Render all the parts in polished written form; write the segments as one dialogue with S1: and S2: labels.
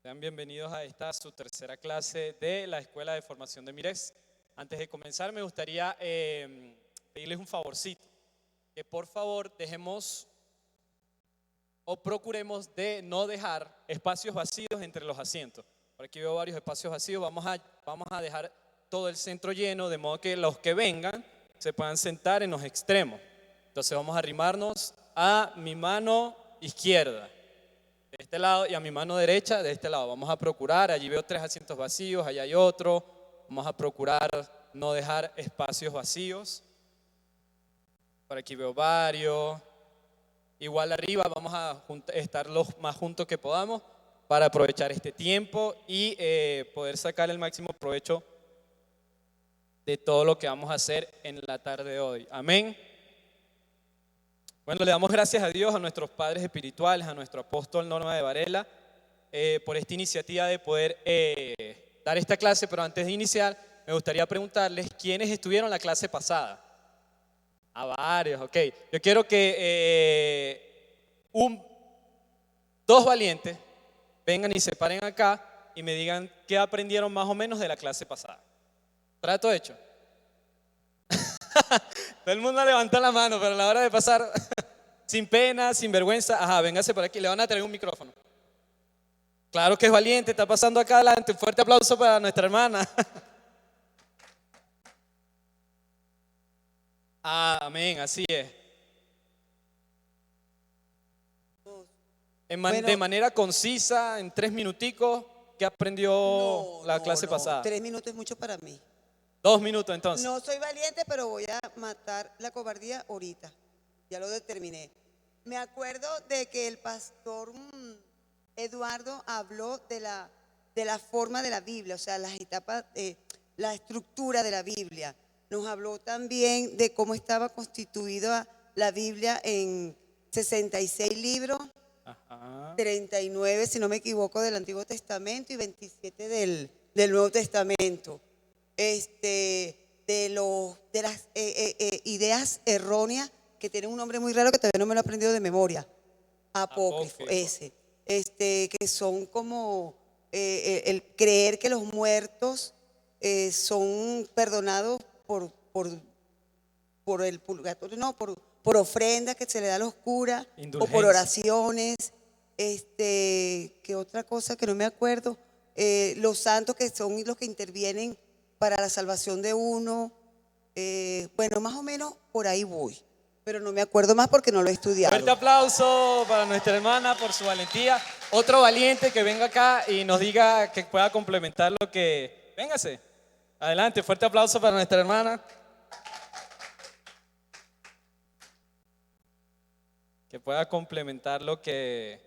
S1: Sean bienvenidos a esta su tercera clase de la Escuela de Formación de Mires. Antes de comenzar me gustaría pedirles un favorcito, que por favor dejemos o procuremos de no dejar espacios vacíos entre los asientos. Por aquí veo varios espacios vacíos, vamos a dejar todo el centro lleno, de modo que los que vengan se puedan sentar en los extremos. Entonces vamos a arrimarnos a mi mano izquierda de este lado y a mi mano derecha de este lado. Vamos a procurar, allí veo 3 asientos vacíos, allá hay otro. Vamos a procurar no dejar espacios vacíos. Por aquí veo varios. Igual arriba vamos a estar los más juntos que podamos para aprovechar este tiempo y poder sacar el máximo provecho de todo lo que vamos a hacer en la tarde de hoy. Amén. Bueno, le damos gracias a Dios, a nuestros padres espirituales, a nuestro apóstol Norma de Varela, por esta iniciativa de poder dar esta clase. Pero antes de iniciar, me gustaría preguntarles quiénes estuvieron la clase pasada. A varios, ok. Yo quiero que dos valientes vengan y se paren acá y me digan qué aprendieron más o menos de la clase pasada. ¿Trato hecho? Todo el mundo levantó la mano, pero a la hora de pasar, sin pena, sin vergüenza, ajá, véngase por aquí, le van a traer un micrófono. Claro que es valiente, está pasando acá adelante. Un fuerte aplauso para nuestra hermana. Amén, así es. De manera concisa, en 3 minuticos, ¿qué aprendió la clase pasada?
S2: 3 minutos es mucho para mí.
S1: 2 minutos entonces.
S2: No soy valiente, pero voy a matar la cobardía ahorita. Ya lo determiné. Me acuerdo de que el pastor Eduardo habló de la forma de la Biblia, o sea, las etapas, la estructura de la Biblia. Nos habló también de cómo estaba constituida la Biblia en 66 libros. Ajá. 39, si no me equivoco, del Antiguo Testamento y 27 del Nuevo Testamento. De las ideas erróneas que tienen un nombre muy raro que todavía no me lo he aprendido de memoria. Apócrifo. Ese. Que son como el creer que los muertos son perdonados por el purgatorio, no, por ofrendas que se le da a los curas o por oraciones. ¿Qué otra cosa que no me acuerdo? Los santos que son los que intervienen para la salvación de uno. Bueno, más o menos por ahí voy, pero no me acuerdo más porque no lo he estudiado.
S1: Fuerte aplauso para nuestra hermana por su valentía. Otro valiente que venga acá y nos diga que pueda complementar lo que... Véngase, adelante, fuerte aplauso para nuestra hermana. Que pueda complementar lo que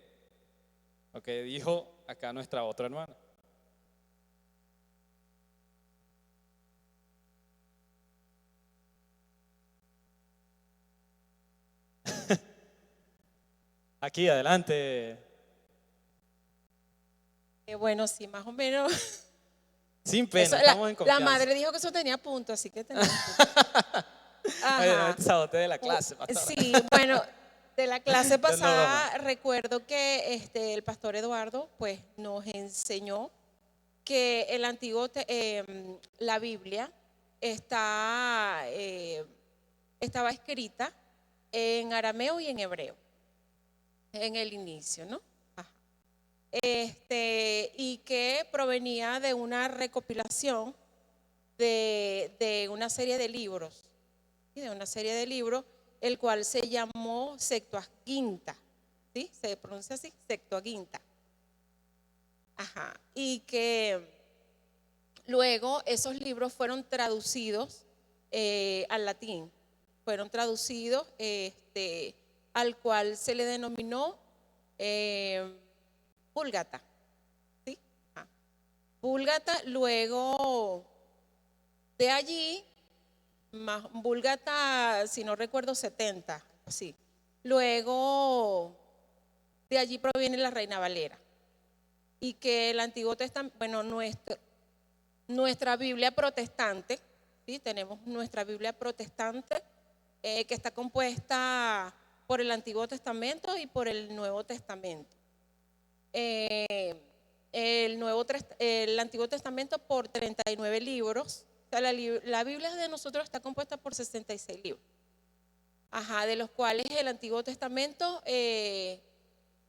S1: dijo acá nuestra otra hermana. Aquí, adelante.
S3: Bueno, sí, más o menos.
S1: Sin pena,
S3: Eso,
S1: estamos en confianza.
S3: La madre dijo que eso tenía punto, así que tenía punto.
S1: Ajá. No sabote de la clase, pastora.
S3: Sí, bueno, de la clase pasada recuerdo que el pastor Eduardo pues nos enseñó que el antiguo, la Biblia estaba escrita en arameo y en hebreo en el inicio, ¿no? Ajá. Y que provenía de una recopilación de una serie de libros, ¿sí? De una serie de libros, el cual se llamó Septuaginta, ¿sí? Se pronuncia así, Septuaginta. Ajá. Y que luego esos libros fueron traducidos al latín, fueron traducidos al cual se le denominó Vulgata, ¿sí? Vulgata, luego de allí, más Vulgata, si no recuerdo, 70, sí. Luego de allí proviene la Reina Valera. Y que el Antiguo Testamento, bueno, nuestra Biblia protestante, ¿sí? Tenemos nuestra Biblia protestante que está compuesta por el Antiguo Testamento y por el Nuevo Testamento. En el Antiguo Testamento por 39 libros. O sea, la Biblia de nosotros está compuesta por 66 libros. Ajá, de los cuales el Antiguo Testamento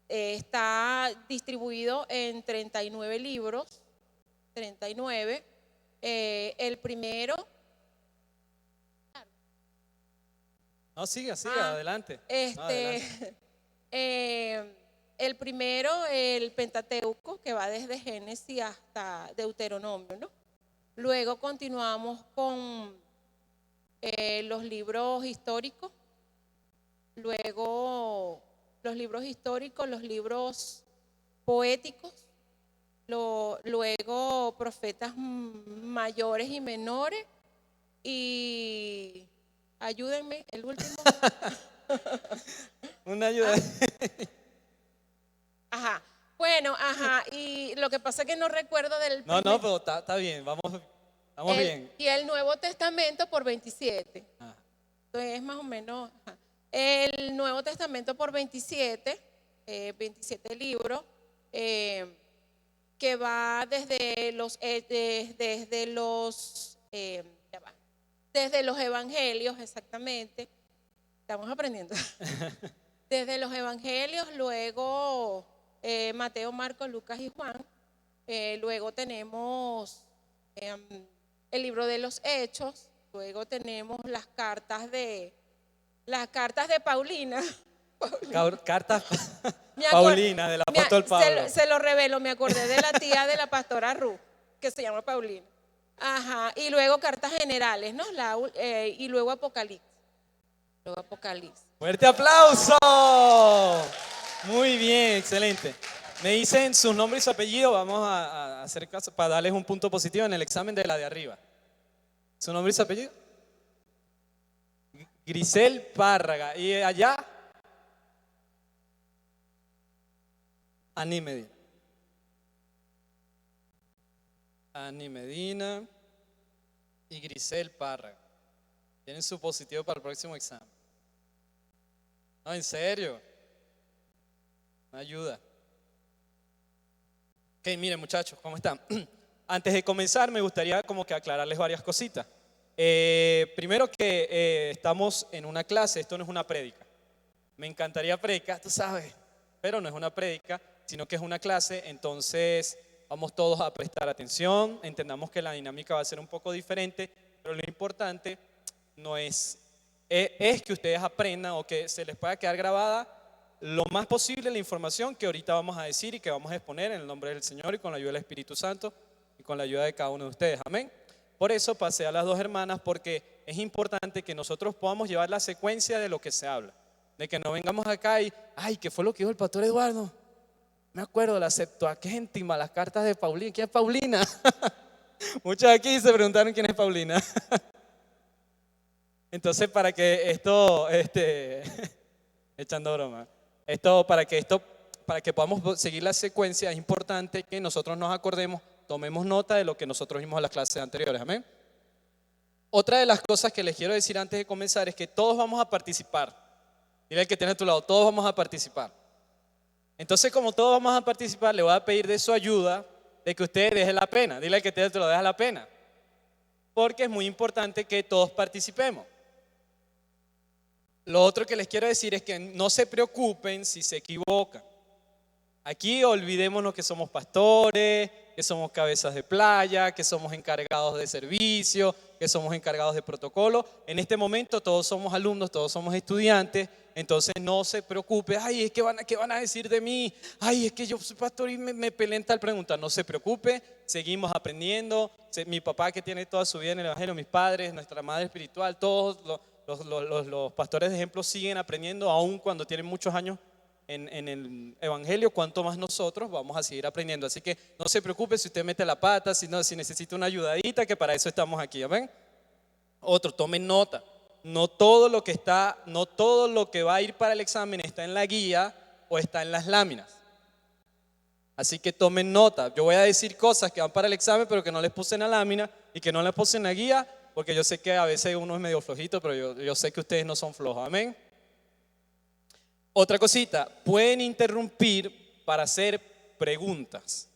S3: está distribuido en 39 libros. 39. El primero.
S1: No, siga, adelante. No, adelante.
S3: El primero, el Pentateuco, que va desde Génesis hasta Deuteronomio, ¿no? Luego continuamos con los libros históricos. Luego los libros históricos, los libros poéticos. Luego profetas mayores y menores. Y ayúdenme, el último.
S1: Una ayuda.
S3: Ajá. Bueno, ajá. Y lo que pasa es que no recuerdo del
S1: No,
S3: primer-
S1: pero está bien, estamos bien.
S3: Y el Nuevo Testamento por 27.
S1: Ah,
S3: Entonces, más o menos. Ajá. El Nuevo Testamento por 27, 27 libros, que va desde los evangelios, exactamente. Estamos aprendiendo. Desde los evangelios, luego Mateo, Marcos, Lucas y Juan. Luego tenemos el libro de los Hechos. Luego tenemos las cartas de Paulina.
S1: Cartas
S3: Me acor-
S1: Paulina del apóstol Pablo.
S3: Se lo revelo, me acordé de la tía de la pastora Ruth, que se llama Paulina. Ajá, y luego cartas generales, ¿no? Y luego Apocalipsis.
S1: Fuerte aplauso. Muy bien, excelente. Me dicen su nombre y su apellido. Vamos a hacer caso para darles un punto positivo en el examen de la de arriba. ¿Su nombre y su apellido? Grisel Párraga. ¿Y allá? Ani Medina y Grisel Párraga. Tienen su positivo para el próximo examen. No, en serio. Una ayuda. Ok, miren muchachos, ¿cómo están? Antes de comenzar me gustaría como que aclararles varias cositas. Primero que estamos en una clase, esto no es una prédica. Me encantaría predicar, tú sabes, pero no es una prédica, sino que es una clase, entonces vamos todos a prestar atención, entendamos que la dinámica va a ser un poco diferente, pero lo importante no es que ustedes aprendan o que se les pueda quedar grabada lo más posible la información que ahorita vamos a decir y que vamos a exponer en el nombre del Señor y con la ayuda del Espíritu Santo y con la ayuda de cada uno de ustedes, amén. Por eso pasé a las dos hermanas, porque es importante que nosotros podamos llevar la secuencia de lo que se habla, de que no vengamos acá y, ay, ¿qué fue lo que dijo el pastor Eduardo? Me acuerdo de la Septuagíntima, las cartas de Paulina. ¿Quién es Paulina? Muchos aquí se preguntaron quién es Paulina. Entonces, para que esto, echando broma, para que podamos seguir la secuencia, es importante que nosotros nos acordemos, tomemos nota de lo que nosotros vimos en las clases anteriores, amén. Otra de las cosas que les quiero decir antes de comenzar es que todos vamos a participar. Dile al que tiene a tu lado, todos vamos a participar. Entonces, como todos vamos a participar, le voy a pedir de su ayuda, de que ustedes dejen la pena. Dile al que tiene a tu lado, deja la pena. Porque es muy importante que todos participemos. Lo otro que les quiero decir es que no se preocupen si se equivocan. Aquí olvidémonos que somos pastores, que somos cabezas de playa, que somos encargados de servicio, que somos encargados de protocolo. En este momento todos somos alumnos, todos somos estudiantes, entonces no se preocupe. Ay, es que ¿qué van a decir de mí? Ay, es que yo soy pastor y me pelean tal pregunta. No se preocupe, seguimos aprendiendo. Mi papá, que tiene toda su vida en el Evangelio, mis padres, nuestra madre espiritual, todos los pastores de ejemplo siguen aprendiendo, aun cuando tienen muchos años en el Evangelio, cuanto más nosotros vamos a seguir aprendiendo. Así que no se preocupe si usted mete la pata, si necesita una ayudadita, que para eso estamos aquí, ¿amén? Otro, tomen nota. No todo lo que va a ir para el examen está en la guía o está en las láminas. Así que tomen nota. Yo voy a decir cosas que van para el examen, pero que no les puse en la lámina y que no les puse en la guía, porque yo sé que a veces uno es medio flojito, pero yo sé que ustedes no son flojos, amén. Otra cosita, pueden interrumpir para hacer preguntas.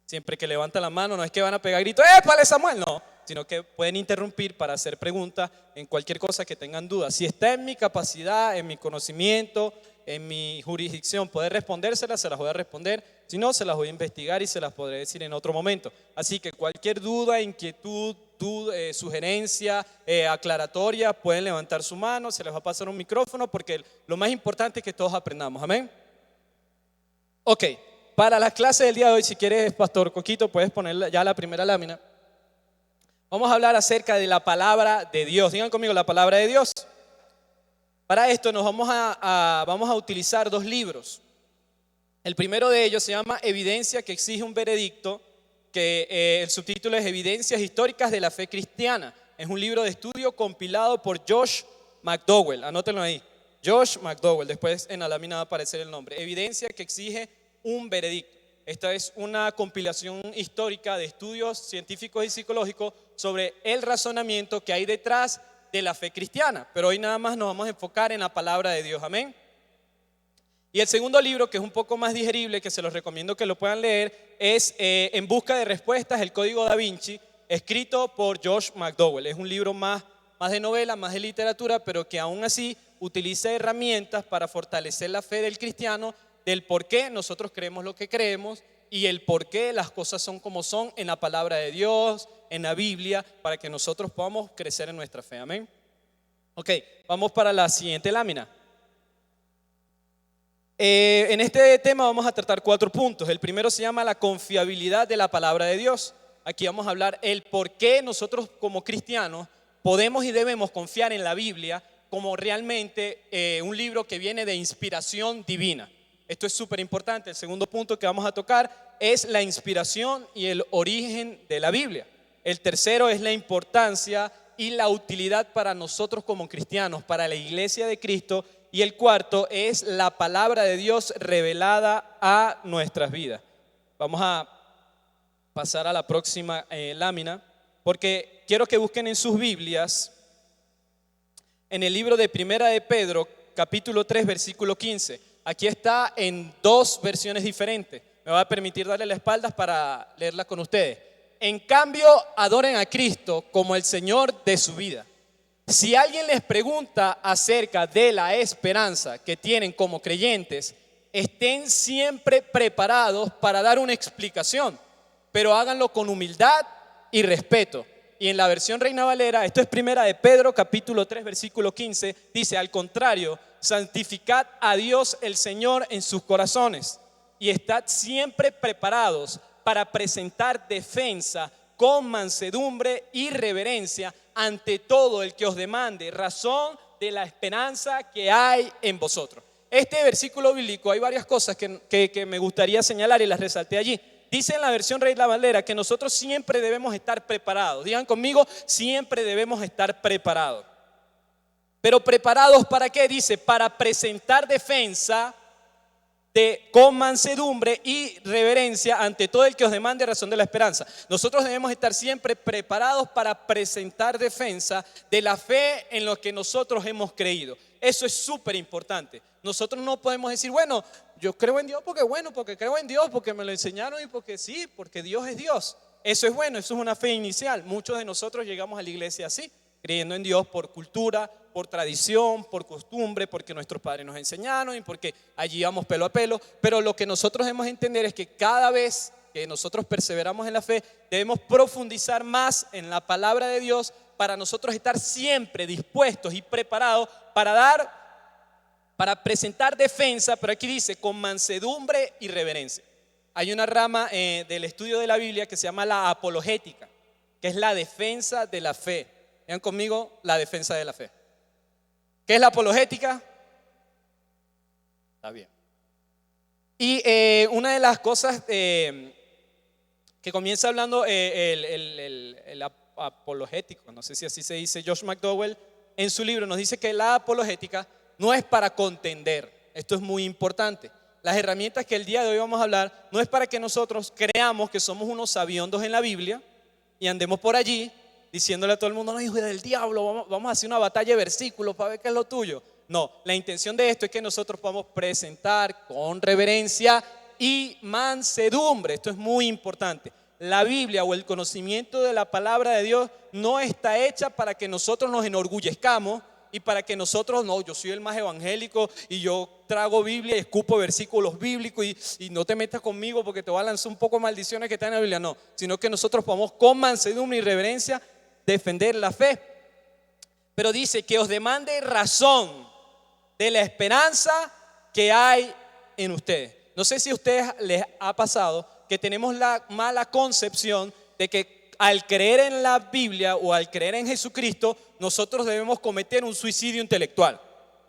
S1: Siempre que levantan la mano, no es que van a pegar gritos, ¡épale Samuel! No, sino que pueden interrumpir para hacer preguntas en cualquier cosa que tengan dudas. Si está en mi capacidad, en mi conocimiento, en mi jurisdicción poder respondérselas, se las voy a responder. Si no, se las voy a investigar y se las podré decir en otro momento. Así que cualquier duda, inquietud, sugerencia, aclaratoria, pueden levantar su mano, se les va a pasar un micrófono porque lo más importante es que todos aprendamos. Amén. Ok, para la clase del día de hoy, si quieres, Pastor Coquito, puedes poner ya la primera lámina. Vamos a hablar acerca de la palabra de Dios. Digan conmigo, la palabra de Dios. Para esto nos vamos a utilizar dos libros. El primero de ellos se llama Evidencia que exige un veredicto, que el subtítulo es Evidencias históricas de la fe cristiana. Es un libro de estudio compilado por Josh McDowell. Anótenlo ahí. Josh McDowell. Después en la lámina va a aparecer el nombre. Evidencia que exige un veredicto. Esta es una compilación histórica de estudios científicos y psicológicos sobre el razonamiento que hay detrás de la fe cristiana. Pero hoy nada más nos vamos a enfocar en la palabra de Dios. Amén. Y el segundo libro, que es un poco más digerible, que se los recomiendo que lo puedan leer, es En busca de respuestas, el Código Da Vinci, escrito por Josh McDowell. Es un libro más de novela, más de literatura, pero que aún así utiliza herramientas para fortalecer la fe del cristiano, del por qué nosotros creemos lo que creemos y el por qué las cosas son como son en la palabra de Dios, en la Biblia, para que nosotros podamos crecer en nuestra fe. Amén. Ok, vamos para la siguiente lámina. En este tema vamos a tratar 4 puntos. El primero se llama la confiabilidad de la palabra de Dios. Aquí vamos a hablar el por qué nosotros como cristianos podemos y debemos confiar en la Biblia como realmente un libro que viene de inspiración divina. Esto es súper importante. El segundo punto que vamos a tocar es la inspiración y el origen de la Biblia. El tercero es la importancia y la utilidad para nosotros como cristianos, para la iglesia de Cristo. Y el cuarto es la palabra de Dios revelada a nuestras vidas. Vamos a pasar a la próxima lámina, porque quiero que busquen en sus Biblias, en el libro de Primera de Pedro, capítulo 3, versículo 15. Aquí está en 2 versiones diferentes. Me va a permitir darle la espalda para leerla con ustedes. En cambio, adoren a Cristo como el Señor de su vida. Si alguien les pregunta acerca de la esperanza que tienen como creyentes, estén siempre preparados para dar una explicación, pero háganlo con humildad y respeto. Y en la versión Reina Valera, esto es Primera de Pedro, capítulo 3, versículo 15, dice: al contrario, santificad a Dios el Señor en sus corazones y estad siempre preparados para presentar defensa con mansedumbre y reverencia ante todo el que os demande razón de la esperanza que hay en vosotros. Este versículo bíblico, hay varias cosas que me gustaría señalar y las resalté allí. Dice en la versión Reina Valera que nosotros siempre debemos estar preparados. Digan conmigo, siempre debemos estar preparados. Pero preparados ¿para qué? Dice, para presentar defensa con mansedumbre y reverencia ante todo el que os demande razón de la esperanza. Nosotros debemos estar siempre preparados para presentar defensa de la fe en lo que nosotros hemos creído. Eso es súper importante. Nosotros no podemos decir, bueno, yo creo en Dios porque creo en Dios, porque me lo enseñaron y porque sí, porque Dios es Dios. Eso es bueno, eso es una fe inicial. Muchos de nosotros llegamos a la iglesia así, creyendo en Dios por cultura, por tradición, por costumbre, porque nuestros padres nos enseñaron y porque allí vamos pelo a pelo. Pero lo que nosotros debemos entender es que cada vez que nosotros perseveramos en la fe, debemos profundizar más en la palabra de Dios para nosotros estar siempre dispuestos y preparados para presentar defensa, pero aquí dice con mansedumbre y reverencia. Hay una rama del estudio de la Biblia que se llama la apologética, que es la defensa de la fe. Vean conmigo la defensa de la fe. ¿Qué es la apologética? Está bien. Y una de las cosas que comienza hablando el apologético, no sé si así se dice, Josh McDowell, en su libro nos dice que la apologética no es para contender. Esto es muy importante. Las herramientas que el día de hoy vamos a hablar no es para que nosotros creamos que somos unos sabiondos en la Biblia y andemos por allí diciéndole a todo el mundo, no, hijo del diablo, vamos a hacer una batalla de versículos para ver qué es lo tuyo. No, la intención de esto es que nosotros podamos presentar con reverencia y mansedumbre. Esto es muy importante. La Biblia o el conocimiento de la palabra de Dios no está hecha para que nosotros nos enorgullezcamos y para que nosotros, no, yo soy el más evangélico y yo trago Biblia y escupo versículos bíblicos y no te metas conmigo porque te voy a lanzar un poco de maldiciones que están en la Biblia. No, sino que nosotros podamos con mansedumbre y reverencia defender la fe. Pero dice que os demande razón de la esperanza que hay en ustedes. No sé si a ustedes les ha pasado que tenemos la mala concepción de que al creer en la Biblia o al creer en Jesucristo, nosotros debemos cometer un suicidio intelectual.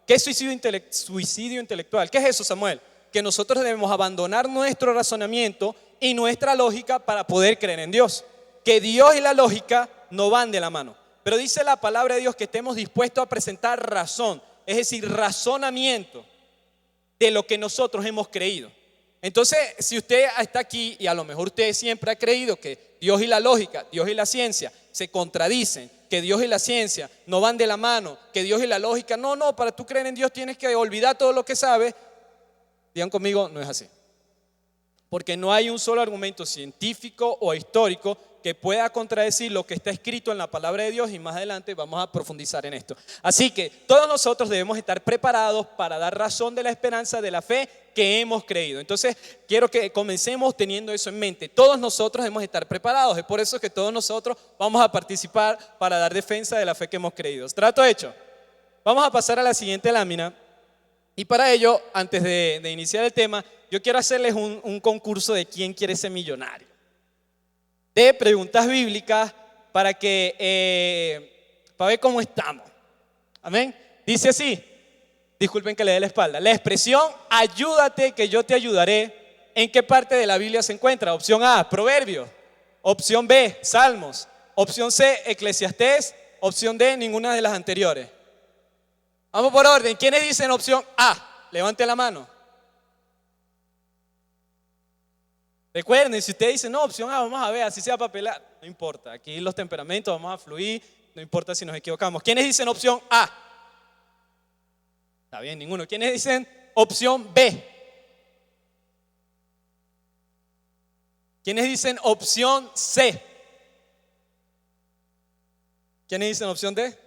S1: ¿Qué es suicidio intelectual? ¿Qué es eso, Samuel? Que nosotros debemos abandonar nuestro razonamiento y nuestra lógica para poder creer en Dios. Que Dios y la lógica no van de la mano. Pero dice la palabra de Dios que estemos dispuestos a presentar razón, es decir, razonamiento de lo que nosotros hemos creído. Entonces, si usted está aquí y a lo mejor usted siempre ha creído que Dios y la lógica, Dios y la ciencia se contradicen, que Dios y la ciencia no van de la mano, que Dios y la lógica, no, para tú creer en Dios tienes que olvidar todo lo que sabes, digan conmigo, no es así. Porque no hay un solo argumento científico o histórico que pueda contradecir lo que está escrito en la palabra de Dios, y más adelante vamos a profundizar en esto. Así que todos nosotros debemos estar preparados para dar razón de la esperanza de la fe que hemos creído. Entonces quiero que comencemos teniendo eso en mente. Todos nosotros debemos estar preparados. Es por eso que todos nosotros vamos a participar para dar defensa de la fe que hemos creído. ¿Trato hecho? Vamos a pasar a la siguiente lámina. Y para ello, antes de iniciar el tema, yo quiero hacerles un concurso de quién quiere ser millonario. De preguntas bíblicas para ver cómo estamos. Amén. Dice así, disculpen que le dé la espalda. La expresión ayúdate que yo te ayudaré, ¿en qué parte de la Biblia se encuentra? Opción A, Proverbios. Opción B, Salmos. Opción C, Eclesiastés. Opción D, ninguna de las anteriores. Vamos por orden. ¿Quiénes dicen opción A? Levante la mano. Recuerden, si usted dice no, opción A, vamos a ver, así sea papelar, no importa, aquí los temperamentos vamos a fluir, no importa si nos equivocamos. ¿Quiénes dicen opción A? Está bien, ninguno. ¿Quiénes dicen opción B? ¿Quiénes dicen opción C? ¿Quiénes dicen opción D?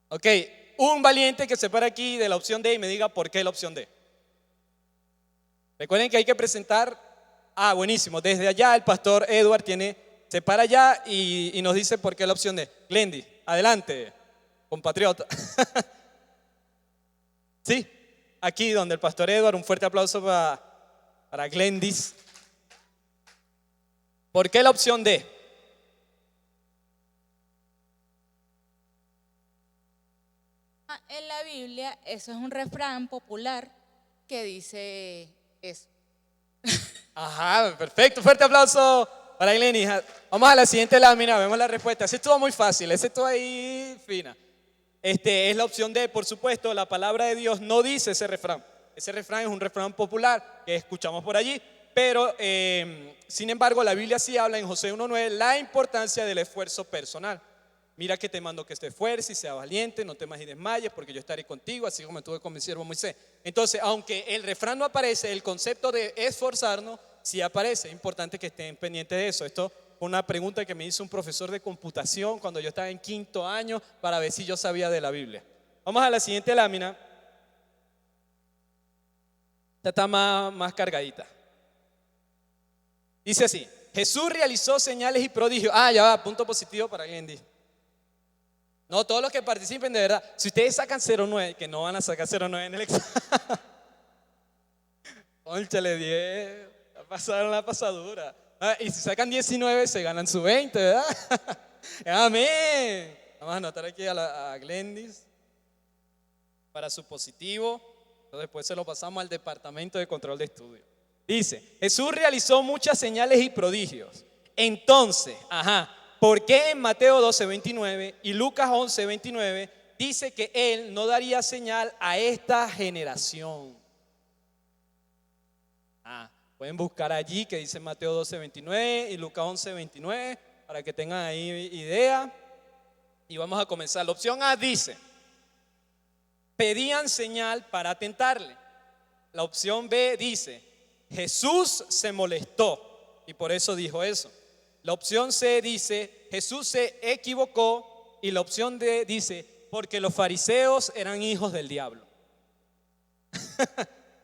S1: Ok, un valiente que se pare aquí de la opción D y me diga por qué la opción D. Recuerden que hay que presentar, buenísimo, desde allá el pastor Edward se para allá y nos dice por qué la opción D. Glendy, adelante, compatriota. Sí, aquí donde el pastor Edward, un fuerte aplauso para Glendis. ¿Por qué la opción D?
S4: En la Biblia, eso es un refrán popular que dice eso.
S1: Ajá, perfecto, fuerte aplauso para Glendy. Vamos a la siguiente lámina, vemos la respuesta. Ese estuvo muy fácil, ese estuvo ahí fina. Es la opción D, por supuesto. La palabra de Dios no dice ese refrán. Ese refrán es un refrán popular que escuchamos por allí, pero sin embargo la Biblia sí habla en Josué 1:9 la importancia del esfuerzo personal. Mira que te mando que te esfuerces y sea valiente, no temas y desmayes, porque yo estaré contigo, así como estuve con mi siervo Moisés. Entonces, aunque el refrán no aparece, el concepto de esforzarnos sí aparece. Es importante que estén pendientes de eso. Esto fue una pregunta que me hizo un profesor de computación cuando yo estaba en 5º año para ver si yo sabía de la Biblia. Vamos a la siguiente lámina. Esta está más cargadita. Dice así: Jesús realizó señales y prodigios. Ya va, punto positivo para Glendy. No, todos los que participen de verdad. Si ustedes sacan 0.9, que no van a sacar 0.9 en el examen, pónchale 10, pasaron la pasadura. Y si sacan 19, se ganan su 20, ¿verdad? Amén. Vamos a anotar aquí a Glendis para su positivo. Después se lo pasamos al departamento de control de estudio. Dice: Jesús realizó muchas señales y prodigios. Entonces, ¿por qué en Mateo 12:29 y Lucas 11:29 dice que Él no daría señal a esta generación? Pueden buscar allí que dice Mateo 12:29 y Lucas 11:29 para que tengan ahí idea. Y vamos a comenzar. La opción A dice: pedían señal para tentarle. La opción B dice, Jesús se molestó y por eso dijo eso. La opción C dice, Jesús se equivocó. Y la opción D dice, porque los fariseos eran hijos del diablo.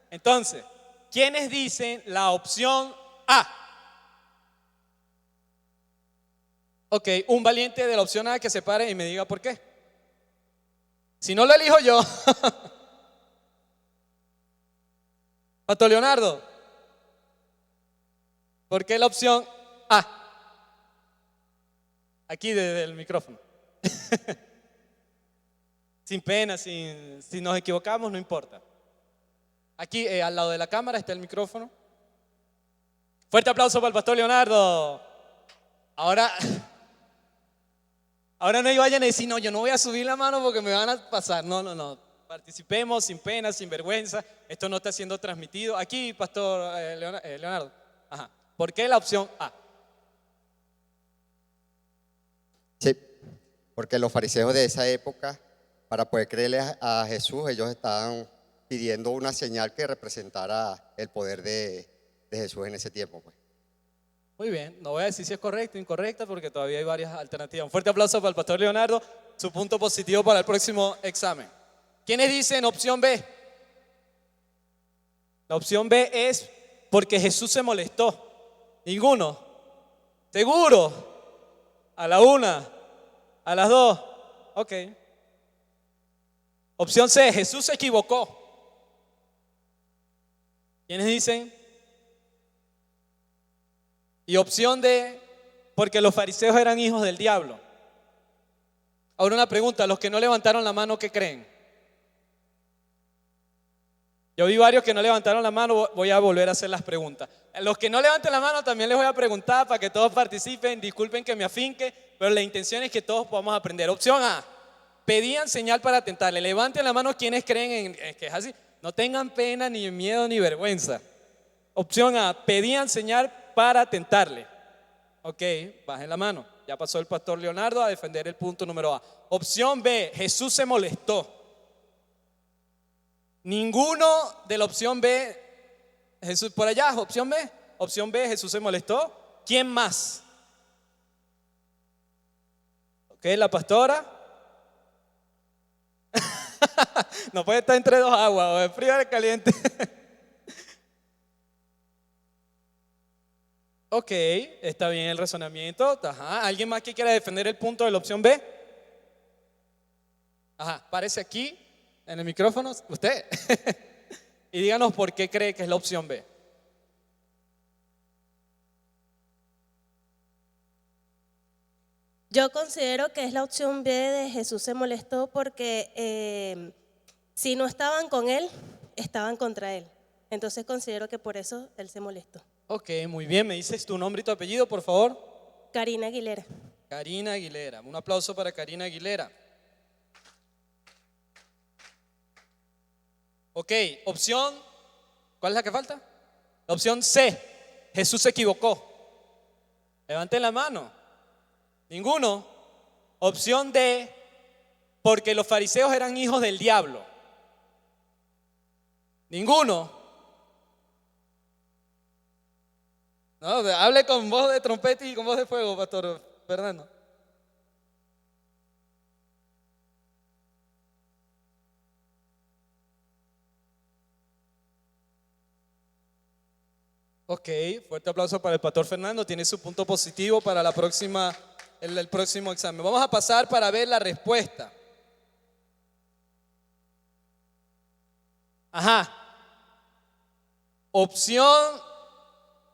S1: Entonces, ¿quiénes dicen la opción A? Ok, un valiente de la opción A que se pare y me diga por qué. Si no lo elijo yo. Pastor Leonardo, ¿por qué la opción A? Aquí desde el micrófono. Sin pena, si nos equivocamos, no importa. Aquí al lado de la cámara está el micrófono. Fuerte aplauso para el Pastor Leonardo. Ahora no vayan a decir, no, yo no voy a subir la mano porque me van a pasar. No. Participemos sin pena, sin vergüenza. Esto no está siendo transmitido. Aquí, Pastor Leonardo. Ajá. ¿Por qué la opción A?
S5: Sí, porque los fariseos de esa época, para poder creerle a Jesús, ellos estaban pidiendo una señal que representara el poder de Jesús en ese tiempo, pues.
S1: Muy bien, no voy a decir si es correcta o incorrecta porque todavía hay varias alternativas. Un fuerte aplauso para el Pastor Leonardo, su punto positivo para el próximo examen. ¿Quiénes dicen opción B? La opción B es porque Jesús se molestó. Ninguno. ¿Seguro? A la una, a las dos. Ok. Opción C, Jesús se equivocó. ¿Quiénes dicen? Y opción D, porque los fariseos eran hijos del diablo. Ahora una pregunta, los que no levantaron la mano, ¿qué creen? Yo vi varios que no levantaron la mano, voy a volver a hacer las preguntas. Los que no levanten la mano también les voy a preguntar para que todos participen. Disculpen que me afinque, pero la intención es que todos podamos aprender. Opción A, pedían señal para tentarle. Levanten la mano quienes creen en que es así. No tengan pena, ni miedo, ni vergüenza. Opción A, pedían señal para tentarle. Ok, bajen la mano. Ya pasó el Pastor Leonardo a defender el punto número A. Opción B, Jesús se molestó. Ninguno de la opción B, Jesús, por allá, opción B, Jesús se molestó. ¿Quién más? Ok, la pastora. No puede estar entre dos aguas, o de frío o de caliente. Ok, está bien el razonamiento. Ajá. ¿Alguien más que quiera defender el punto de la opción B? Ajá, párese aquí en el micrófono, usted. Y díganos por qué cree que es la opción B.
S6: Yo considero que es la opción B de Jesús se molestó porque si no estaban con él, estaban contra él. Entonces considero que por eso él se molestó.
S1: Ok, muy bien. ¿Me dices tu nombre y tu apellido, por favor?
S6: Karina Aguilera.
S1: Karina Aguilera. Un aplauso para Karina Aguilera. Ok, opción, ¿cuál es la que falta? La opción C, Jesús se equivocó. Levanten la mano. Ninguno. Opción D, porque los fariseos eran hijos del diablo. Ninguno. No, hable con voz de trompeta y con voz de fuego, Pastor Fernando. Ok, fuerte aplauso para el Pastor Fernando. Tiene su punto positivo para el próximo examen. Vamos a pasar para ver la respuesta. Ajá. Opción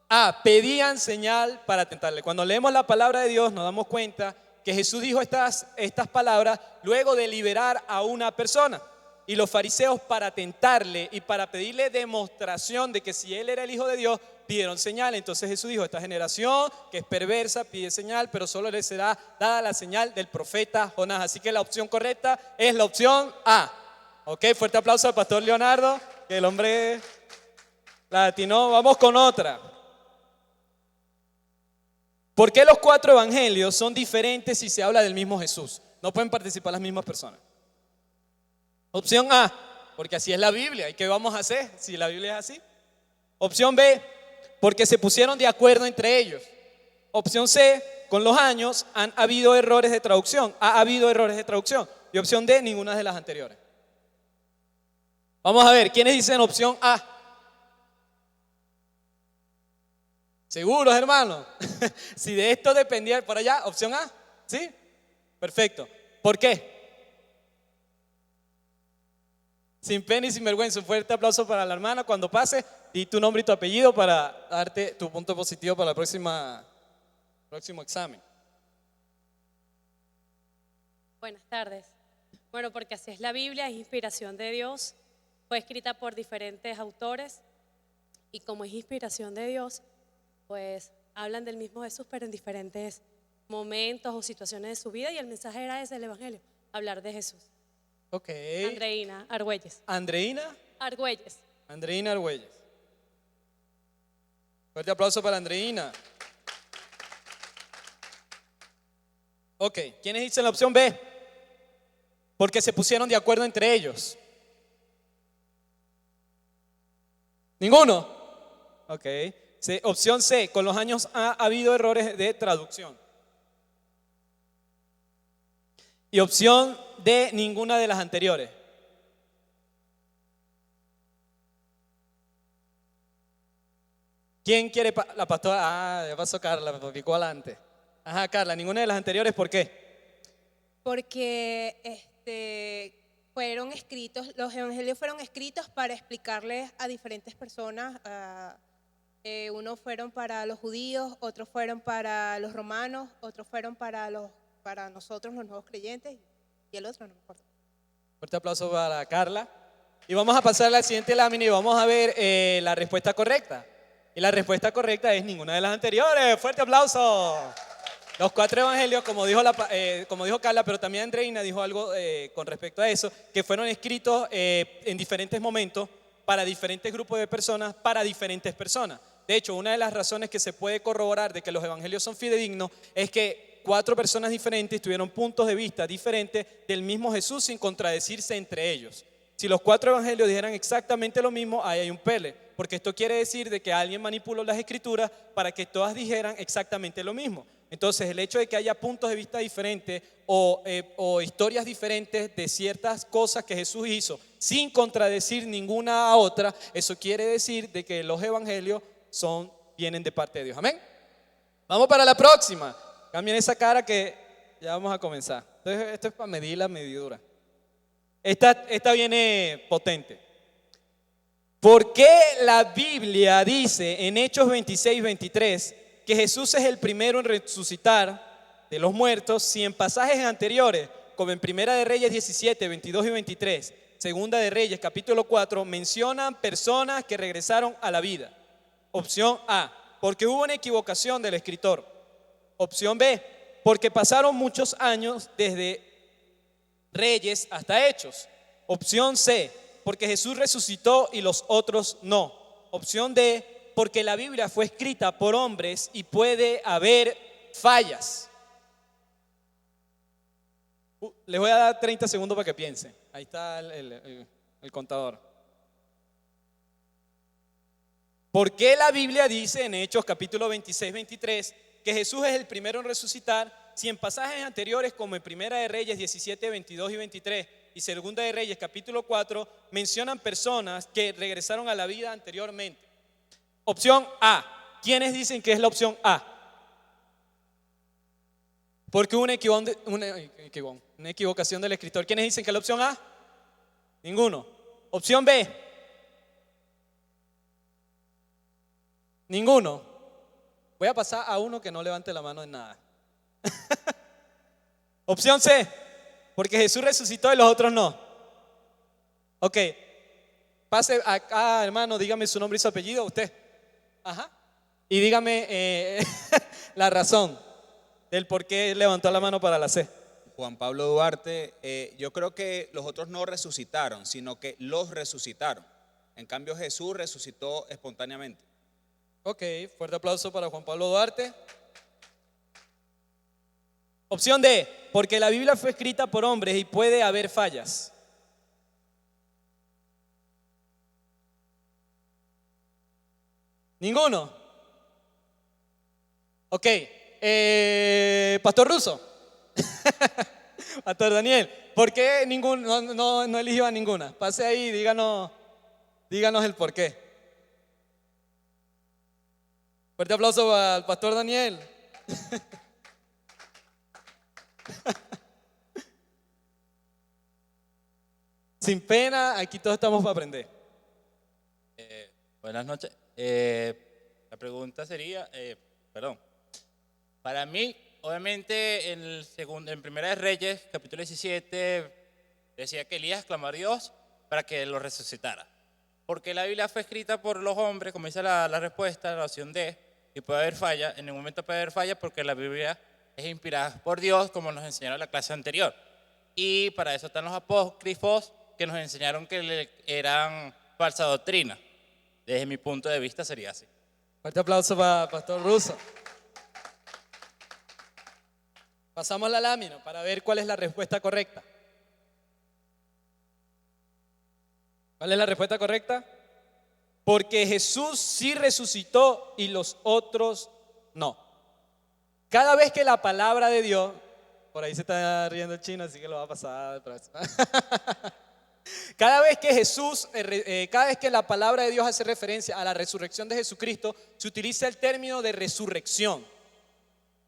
S1: A, pedían señal para tentarle. Cuando leemos la palabra de Dios nos damos cuenta que Jesús dijo estas palabras luego de liberar a una persona. Y los fariseos, para tentarle y para pedirle demostración de que si él era el Hijo de Dios, pidieron señal. Entonces Jesús dijo, esta generación que es perversa pide señal, pero solo le será dada la señal del profeta Jonás. Así que la opción correcta es la opción A. Ok, fuerte aplauso al Pastor Leonardo, que el hombre la atinó. Vamos con otra. ¿Por qué los 4 evangelios son diferentes si se habla del mismo Jesús? No pueden participar las mismas personas. Opción A, porque así es la Biblia. ¿Y qué vamos a hacer si la Biblia es así? Opción B, porque se pusieron de acuerdo entre ellos. Opción C, con los años han habido errores de traducción. Ha habido errores de traducción. Y opción D, ninguna de las anteriores. Vamos a ver, ¿quiénes dicen opción A? ¿Seguros, hermano? Si de esto dependía, por allá, opción A, ¿sí? Perfecto. ¿Por qué? Sin pena y sin vergüenza, un fuerte aplauso para la hermana. Cuando pase, di tu nombre y tu apellido para darte tu punto positivo para el próximo examen.
S7: Buenas tardes. Bueno, porque así es la Biblia, es inspiración de Dios, fue escrita por diferentes autores y como es inspiración de Dios, pues hablan del mismo Jesús, pero en diferentes momentos o situaciones de su vida, y el mensaje era ese, el Evangelio, hablar de Jesús.
S1: Ok.
S7: Andreina Argüelles.
S1: Andreina
S7: Argüelles.
S1: Argüelles. Fuerte aplauso para Andreina. Ok, ¿quiénes dicen la opción B? Porque se pusieron de acuerdo entre ellos. ¿Ninguno? Ok. Opción C, con los años ha habido errores de traducción. Y opción D, ninguna de las anteriores. ¿Quién quiere la pastora? Ah, ya pasó Carla, me picó adelante. Ajá, Carla, ninguna de las anteriores, ¿por qué?
S3: Porque fueron escritos, los evangelios fueron escritos para explicarles a diferentes personas. Unos fueron para los judíos, otros fueron para los romanos, otros fueron para nosotros los nuevos creyentes, y el otro no me acuerdo.
S1: Fuerte aplauso para Carla. Y vamos a pasar a la siguiente lámina y vamos a ver la respuesta correcta. Y la respuesta correcta es ninguna de las anteriores. Fuerte aplauso. Los 4 evangelios, como dijo Carla, pero también Andreina dijo algo con respecto a eso, que fueron escritos en diferentes momentos para diferentes grupos de personas, para diferentes personas. De hecho, una de las razones que se puede corroborar de que los evangelios son fidedignos es que 4 personas diferentes tuvieron puntos de vista diferentes del mismo Jesús sin contradecirse entre ellos. Si los 4 evangelios dijeran exactamente lo mismo, ahí hay un pele, porque esto quiere decir de que alguien manipuló las escrituras para que todas dijeran exactamente lo mismo. Entonces, el hecho de que haya puntos de vista diferentes o historias diferentes de ciertas cosas que Jesús hizo sin contradecir ninguna a otra, eso quiere decir de que los evangelios vienen de parte de Dios. Amén. Vamos para la próxima. Cambien esa cara que ya vamos a comenzar. Entonces, esto es para medir la medidura. Esta viene potente. ¿Por qué la Biblia dice en Hechos 26-23 que Jesús es el primero en resucitar de los muertos, si en pasajes anteriores, como en Primera de Reyes 17, 22 y 23, Segunda de Reyes capítulo 4, mencionan personas que regresaron a la vida? Opción A, porque hubo una equivocación del escritor. Opción B, porque pasaron muchos años desde Reyes hasta Hechos. Opción C, porque Jesús resucitó y los otros no. Opción D, porque la Biblia fue escrita por hombres y puede haber fallas. Les voy a dar 30 segundos para que piensen. Ahí está el contador. ¿Por qué la Biblia dice en Hechos capítulo 26-23 que Jesús es el primero en resucitar, si en pasajes anteriores como en Primera de Reyes 17, 22 y 23 y Segunda de Reyes capítulo 4 mencionan personas que regresaron a la vida anteriormente? Opción A. ¿Quiénes dicen que es la opción A? Porque hubo una equivocación del escritor. ¿Quiénes dicen que es la opción A? Ninguno. Opción B. Ninguno. Voy a pasar a uno que no levante la mano en nada. Opción C. Porque Jesús resucitó y los otros no. Ok. Pase acá, hermano, dígame su nombre y su apellido. Usted. Ajá. Y dígame la razón del por qué levantó la mano para la C.
S8: Juan Pablo Duarte, yo creo que los otros no resucitaron, sino que los resucitaron. En cambio, Jesús resucitó espontáneamente.
S1: Ok, fuerte aplauso para Juan Pablo Duarte. Opción D, porque la Biblia fue escrita por hombres y puede haber fallas. ¿Ninguno? Ok. Pastor Russo. Pastor Daniel. ¿Por qué no eligió a ninguna? Pase ahí, díganos el por qué. Fuerte aplauso al Pastor Daniel. Sin pena, aquí todos estamos para aprender.
S9: Buenas noches. La pregunta sería, para mí, obviamente, en Primera de Reyes, capítulo 17, decía que Elías clamó a Dios para que lo resucitara. Porque la Biblia fue escrita por los hombres, como dice la respuesta, la opción D, y puede haber falla. En ningún momento puede haber falla porque la Biblia es inspirada por Dios, como nos enseñaron en la clase anterior. Y para eso están los apócrifos, que nos enseñaron que eran falsa doctrina. Desde mi punto de vista sería así.
S1: Fuerte aplauso para Pastor Russo. Pasamos la lámina para ver cuál es la respuesta correcta. ¿Cuál es la respuesta correcta? Porque Jesús sí resucitó y los otros no. Cada vez que la palabra de Dios, por ahí se está riendo el chino, así que lo va a pasar. Cada vez que la palabra de Dios hace referencia a la resurrección de Jesucristo, se utiliza el término de resurrección.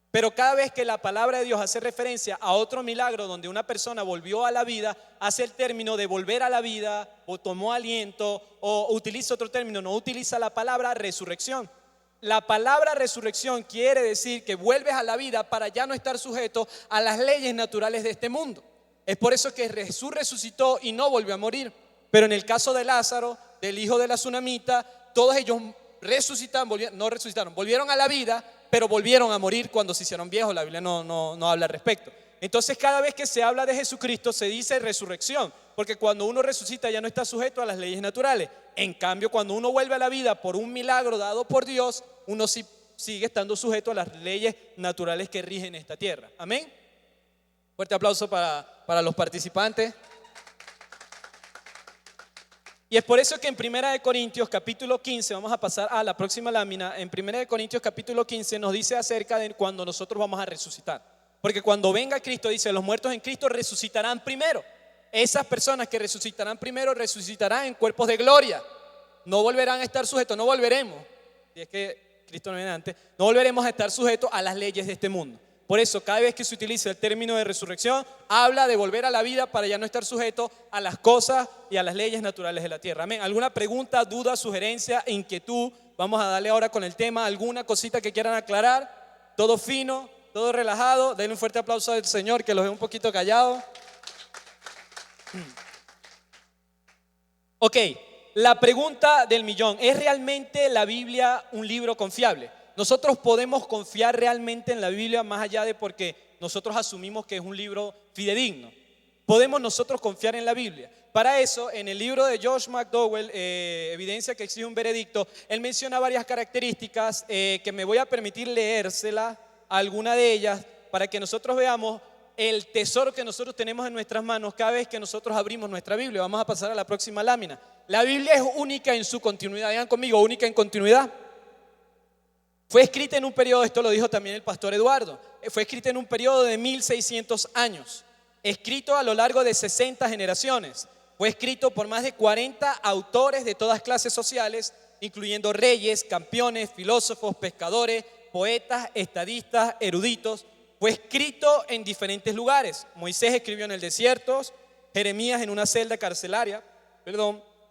S1: Pero cada vez que la palabra de Dios hace referencia a otro milagro donde una persona volvió a la vida, hace el término de volver a la vida, o tomó aliento, o utiliza otro término, no utiliza la palabra resurrección. La palabra resurrección quiere decir que vuelves a la vida para ya no estar sujeto a las leyes naturales de este mundo. Es por eso que Jesús resucitó y no volvió a morir. Pero en el caso de Lázaro, del hijo de la tsunamita, todos ellos volvieron a la vida, pero volvieron a morir cuando se hicieron viejos. La Biblia no habla al respecto. Entonces, cada vez que se habla de Jesucristo se dice resurrección, porque cuando uno resucita ya no está sujeto a las leyes naturales. En cambio, cuando uno vuelve a la vida por un milagro dado por Dios, uno sí sigue estando sujeto a las leyes naturales que rigen esta tierra. Amén. Fuerte aplauso para los participantes. Y es por eso que en 1 Corintios capítulo 15, vamos a pasar a la próxima lámina, en 1 Corintios capítulo 15 nos dice acerca de cuando nosotros vamos a resucitar. Porque cuando venga Cristo, dice, los muertos en Cristo resucitarán primero. Esas personas que resucitarán primero, resucitarán en cuerpos de gloria. No volverán a estar sujetos, no volveremos, si es que Cristo no viene antes, no volveremos a estar sujetos a las leyes de este mundo. Por eso, cada vez que se utiliza el término de resurrección, habla de volver a la vida para ya no estar sujeto a las cosas y a las leyes naturales de la tierra. Amén. ¿Alguna pregunta, duda, sugerencia, inquietud? Vamos a darle ahora con el tema. ¿Alguna cosita que quieran aclarar? ¿Todo fino? ¿Todo relajado? Denle un fuerte aplauso al Señor, que los veo un poquito callados. Ok, la pregunta del millón. ¿Es realmente la Biblia un libro confiable? Nosotros podemos confiar realmente en la Biblia más allá de porque nosotros asumimos que es un libro fidedigno. Podemos nosotros confiar en la Biblia. Para eso, en el libro de Josh McDowell, Evidencia que exige un veredicto, él menciona varias características que me voy a permitir leérselas, alguna de ellas, para que nosotros veamos el tesoro que nosotros tenemos en nuestras manos cada vez que nosotros abrimos nuestra Biblia. Vamos a pasar a la próxima lámina. La Biblia es única en su continuidad. Digan conmigo, única en continuidad. Fue escrita en un periodo, esto lo dijo también el pastor Eduardo, fue escrita en un periodo de 1600 años, escrito a lo largo de 60 generaciones, fue escrito por más de 40 autores de todas clases sociales, incluyendo reyes, campeones, filósofos, pescadores, poetas, estadistas, eruditos. Fue escrito en diferentes lugares. Moisés escribió en el desierto, Jeremías en una celda carcelaria,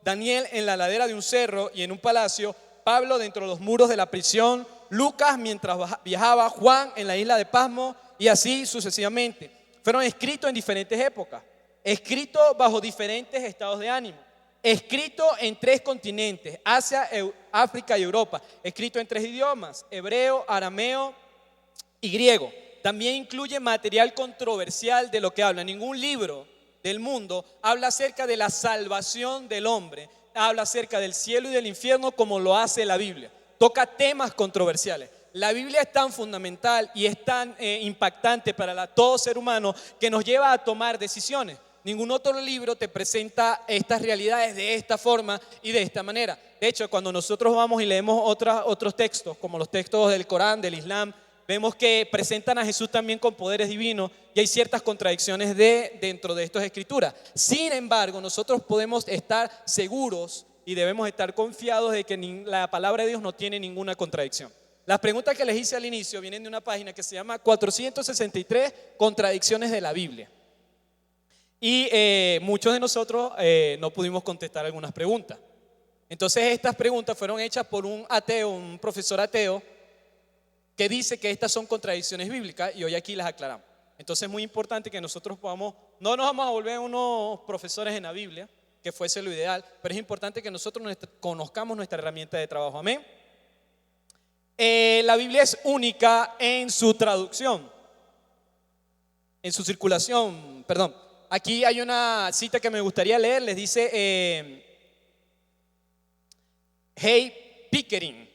S1: Daniel en la ladera de un cerro y en un palacio, Pablo dentro de los muros de la prisión, Lucas mientras viajaba, Juan en la isla de Pasmo y así sucesivamente. Fueron escritos en diferentes épocas, escritos bajo diferentes estados de ánimo, escrito en 3 continentes, Asia, África y Europa, escrito en 3 idiomas, hebreo, arameo y griego. También incluye material controversial de lo que habla. Ningún libro del mundo habla acerca de la salvación del hombre, habla acerca del cielo y del infierno como lo hace la Biblia. Toca temas controversiales. La Biblia es tan fundamental y es tan impactante para todo ser humano que nos lleva a tomar decisiones. Ningún otro libro te presenta estas realidades de esta forma y de esta manera. De hecho, cuando nosotros vamos y leemos otros textos, como los textos del Corán, del Islam, vemos que presentan a Jesús también con poderes divinos y hay ciertas contradicciones dentro de estas escrituras. Sin embargo, nosotros podemos estar seguros y debemos estar confiados de que la palabra de Dios no tiene ninguna contradicción. Las preguntas que les hice al inicio vienen de una página que se llama 463 contradicciones de la Biblia. Y muchos de nosotros no pudimos contestar algunas preguntas. Entonces estas preguntas fueron hechas por un ateo, un profesor ateo, que dice que estas son contradicciones bíblicas y hoy aquí las aclaramos. Entonces es muy importante que nosotros podamos, no nos vamos a volver unos profesores en la Biblia, que fuese lo ideal, pero es importante que nosotros conozcamos nuestra herramienta de trabajo. Amén. La Biblia es única en su traducción, en su circulación, perdón. Aquí hay una cita que me gustaría leer, les dice Hay Pickering,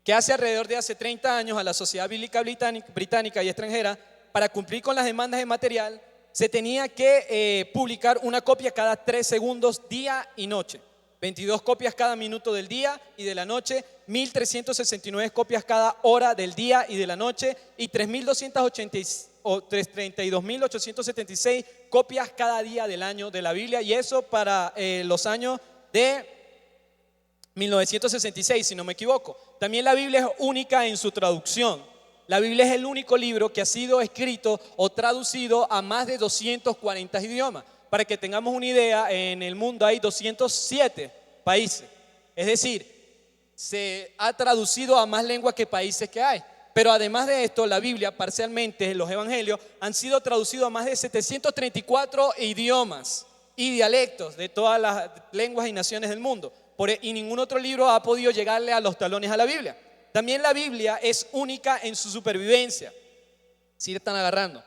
S1: que hace alrededor de hace 30 años a la Sociedad Bíblica Británica y extranjera, para cumplir con las demandas de material, se tenía que publicar una copia cada 3 segundos, día y noche. 22 copias cada minuto del día y de la noche, 1.369 copias cada hora del día y de la noche y 32.876 copias cada día del año de la Biblia, y eso para los años de 1966, si no me equivoco. También la Biblia es única en su traducción. La Biblia es el único libro que ha sido escrito o traducido a más de 240 idiomas. Para que tengamos una idea, en el mundo hay 207 países. Es decir, se ha traducido a más lenguas que países que hay. Pero además de esto, la Biblia, parcialmente, los evangelios, han sido traducidos a más de 734 idiomas y dialectos de todas las lenguas y naciones del mundo. Y ningún otro libro ha podido llegarle a los talones a la Biblia. También la Biblia es única en su supervivencia. ¿Sí están agarrando?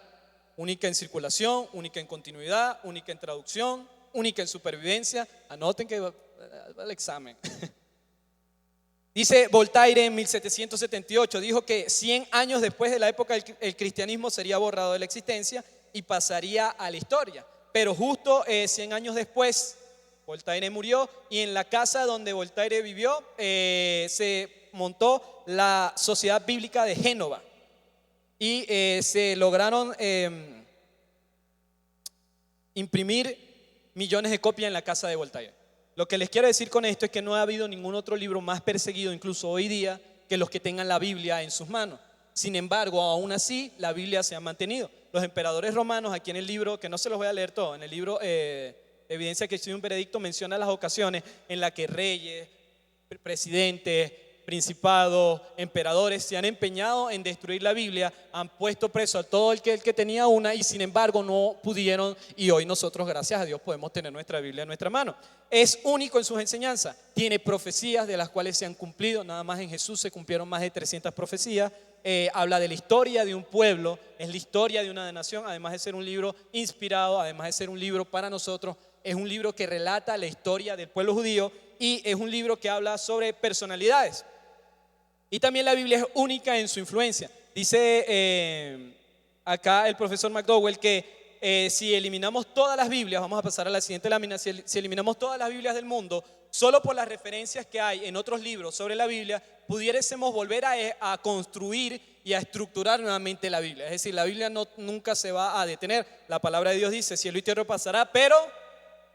S1: Única en circulación, única en continuidad, única en traducción, única en supervivencia. Anoten que va el examen. Dice Voltaire en 1778, dijo que 100 años después de la época el cristianismo sería borrado de la existencia y pasaría a la historia. Pero justo 100 años después, Voltaire murió y en la casa donde Voltaire vivió se montó la Sociedad Bíblica de Génova y se lograron imprimir millones de copias en la casa de Voltaire. Lo que les quiero decir con esto es que no ha habido ningún otro libro más perseguido, incluso hoy día, que los que tengan la Biblia en sus manos. Sin embargo, aún así, la Biblia se ha mantenido. Los emperadores romanos, aquí en el libro, que no se los voy a leer todo, en el libro Evidencia que soy un veredicto, menciona las ocasiones en las que reyes, presidentes, principados, emperadores se han empeñado en destruir la Biblia, han puesto preso a todo el que tenía una y sin embargo no pudieron, y hoy nosotros, gracias a Dios, podemos tener nuestra Biblia en nuestra mano. Es único en sus enseñanzas, tiene profecías de las cuales se han cumplido, nada más en Jesús se cumplieron más de 300 profecías. Habla de la historia de un pueblo, es la historia de una nación, además de ser un libro inspirado, además de ser un libro para nosotros, es un libro que relata la historia del pueblo judío y es un libro que habla sobre personalidades. Y también la Biblia es única en su influencia. Dice acá el profesor McDowell que si eliminamos todas las Biblias, vamos a pasar a la siguiente lámina, si eliminamos todas las Biblias del mundo, solo por las referencias que hay en otros libros sobre la Biblia, pudiésemos volver a construir y a estructurar nuevamente la Biblia. Es decir, la Biblia nunca se va a detener. La palabra de Dios dice, cielo y tierra pasará, pero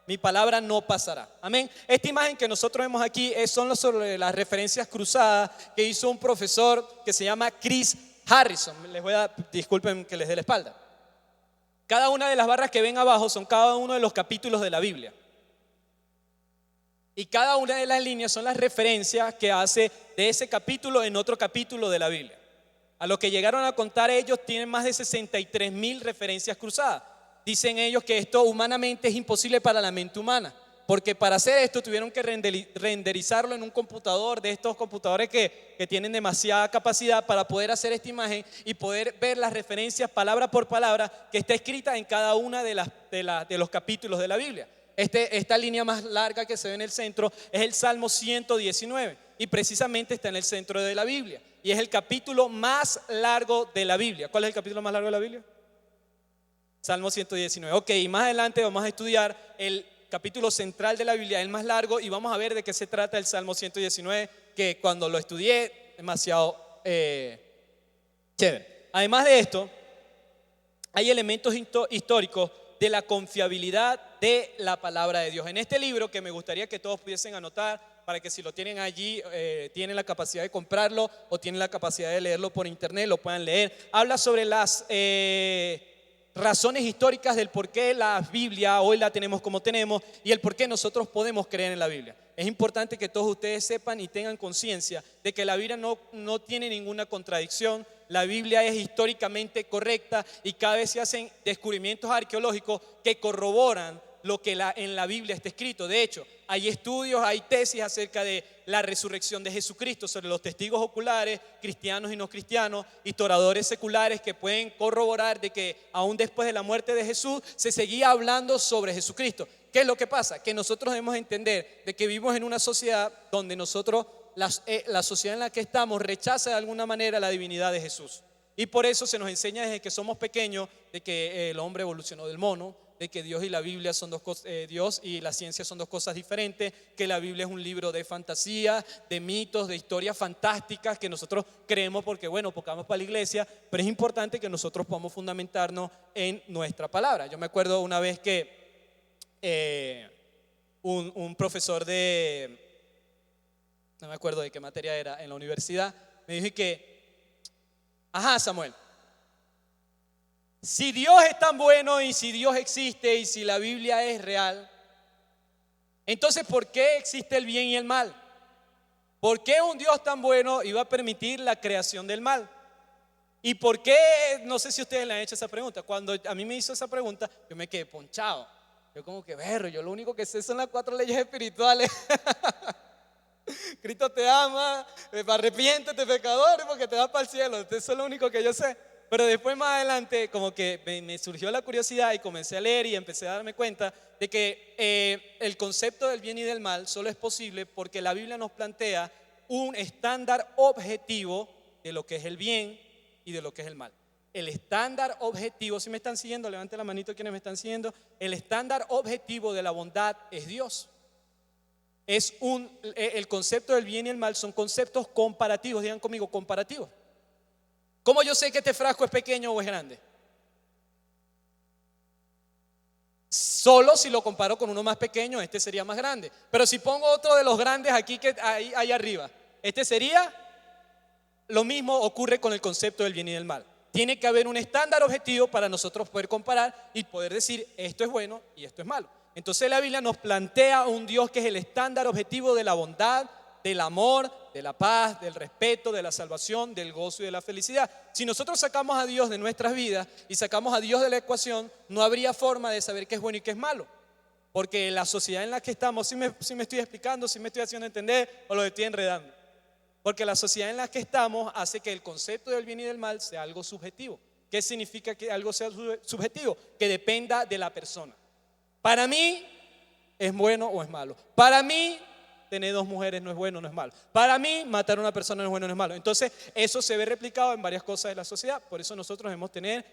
S1: mi palabra no pasará. Amén. Esta imagen que nosotros vemos aquí son sobre las referencias cruzadas que hizo un profesor que se llama Chris Harrison. Les voy a, disculpen que les dé la espalda. Cada una de las barras que ven abajo son cada uno de los capítulos de la Biblia. Y cada una de las líneas son las referencias que hace de ese capítulo en otro capítulo de la Biblia. A lo que llegaron a contar ellos, tienen más de 63,000 referencias cruzadas. Dicen ellos que esto humanamente es imposible para la mente humana, porque para hacer esto tuvieron que renderizarlo en un computador, de estos computadores que tienen demasiada capacidad para poder hacer esta imagen y poder ver las referencias palabra por palabra que está escrita en cada una de los capítulos de la Biblia. Esta línea más larga que se ve en el centro es el Salmo 119 y precisamente está en el centro de la Biblia y es el capítulo más largo de la Biblia. ¿Cuál es el capítulo más largo de la Biblia? Salmo 119. Ok, y más adelante vamos a estudiar el capítulo central de la Biblia, el más largo, y vamos a ver de qué se trata el Salmo 119, que cuando lo estudié, demasiado chévere. Además de esto, hay elementos históricos de la confiabilidad de la palabra de Dios. En este libro, que me gustaría que todos pudiesen anotar, para que si lo tienen allí, tienen la capacidad de comprarlo o tienen la capacidad de leerlo por internet, lo puedan leer. Habla sobre las razones históricas del por qué la Biblia hoy la tenemos como tenemos y el por qué nosotros podemos creer en la Biblia. Es importante que todos ustedes sepan y tengan conciencia de que la Biblia no tiene ninguna contradicción. La Biblia es históricamente correcta y cada vez se hacen descubrimientos arqueológicos que corroboran lo que en la Biblia está escrito. De hecho, hay estudios, hay tesis acerca de la resurrección de Jesucristo, sobre los testigos oculares, cristianos y no cristianos, historiadores seculares que pueden corroborar de que aún después de la muerte de Jesús se seguía hablando sobre Jesucristo. ¿Qué es lo que pasa? Que nosotros debemos entender de que vivimos en una sociedad donde nosotros, la sociedad en la que estamos rechaza de alguna manera la divinidad de Jesús. Y por eso se nos enseña desde que somos pequeños de que el hombre evolucionó del mono, de que Dios y la Biblia son dos cosas, Dios y la ciencia son dos cosas diferentes, que la Biblia es un libro de fantasía, de mitos, de historias fantásticas que nosotros creemos porque vamos para la iglesia, pero es importante que nosotros podamos fundamentarnos en nuestra palabra. Yo me acuerdo una vez que un profesor no me acuerdo de qué materia era en la universidad, me dijo que, Samuel, si Dios es tan bueno y si Dios existe y si la Biblia es real, entonces ¿por qué existe el bien y el mal? ¿Por qué un Dios tan bueno iba a permitir la creación del mal? ¿Y por qué? No sé si ustedes le han hecho esa pregunta. Cuando a mí me hizo esa pregunta, yo me quedé ponchado. Yo como que, yo lo único que sé son las 4 leyes espirituales. Cristo te ama, arrepiéntete pecador porque te vas para el cielo. Eso es lo único que yo sé. Pero después más adelante como que me surgió la curiosidad y comencé a leer y empecé a darme cuenta de que el concepto del bien y del mal solo es posible porque la Biblia nos plantea un estándar objetivo de lo que es el bien y de lo que es el mal. El estándar objetivo, si me están siguiendo, levanten la manito quienes me están siguiendo. El estándar objetivo de la bondad es Dios. El concepto del bien y el mal son conceptos comparativos, digan conmigo, comparativos. ¿Cómo yo sé que este frasco es pequeño o es grande? Solo si lo comparo con uno más pequeño, este sería más grande. Pero si pongo otro de los grandes aquí, ahí arriba, este sería, lo mismo ocurre con el concepto del bien y del mal. Tiene que haber un estándar objetivo para nosotros poder comparar y poder decir esto es bueno y esto es malo. Entonces la Biblia nos plantea un Dios que es el estándar objetivo de la bondad, del amor, de la paz, del respeto, de la salvación, del gozo y de la felicidad. Si nosotros sacamos a Dios de nuestras vidas y sacamos a Dios de la ecuación, no habría forma de saber qué es bueno y qué es malo. Porque la sociedad en la que estamos, si me estoy explicando, si me estoy haciendo entender o lo estoy enredando. Porque la sociedad en la que estamos hace que el concepto del bien y del mal sea algo subjetivo. ¿Qué significa que algo sea subjetivo? Que dependa de la persona. Para mí es bueno o es malo. Para mí tener 2 mujeres no es bueno, no es malo. Para mí matar a una persona no es bueno, no es malo. Entonces eso se ve replicado en varias cosas de la sociedad. Por eso nosotros debemos tener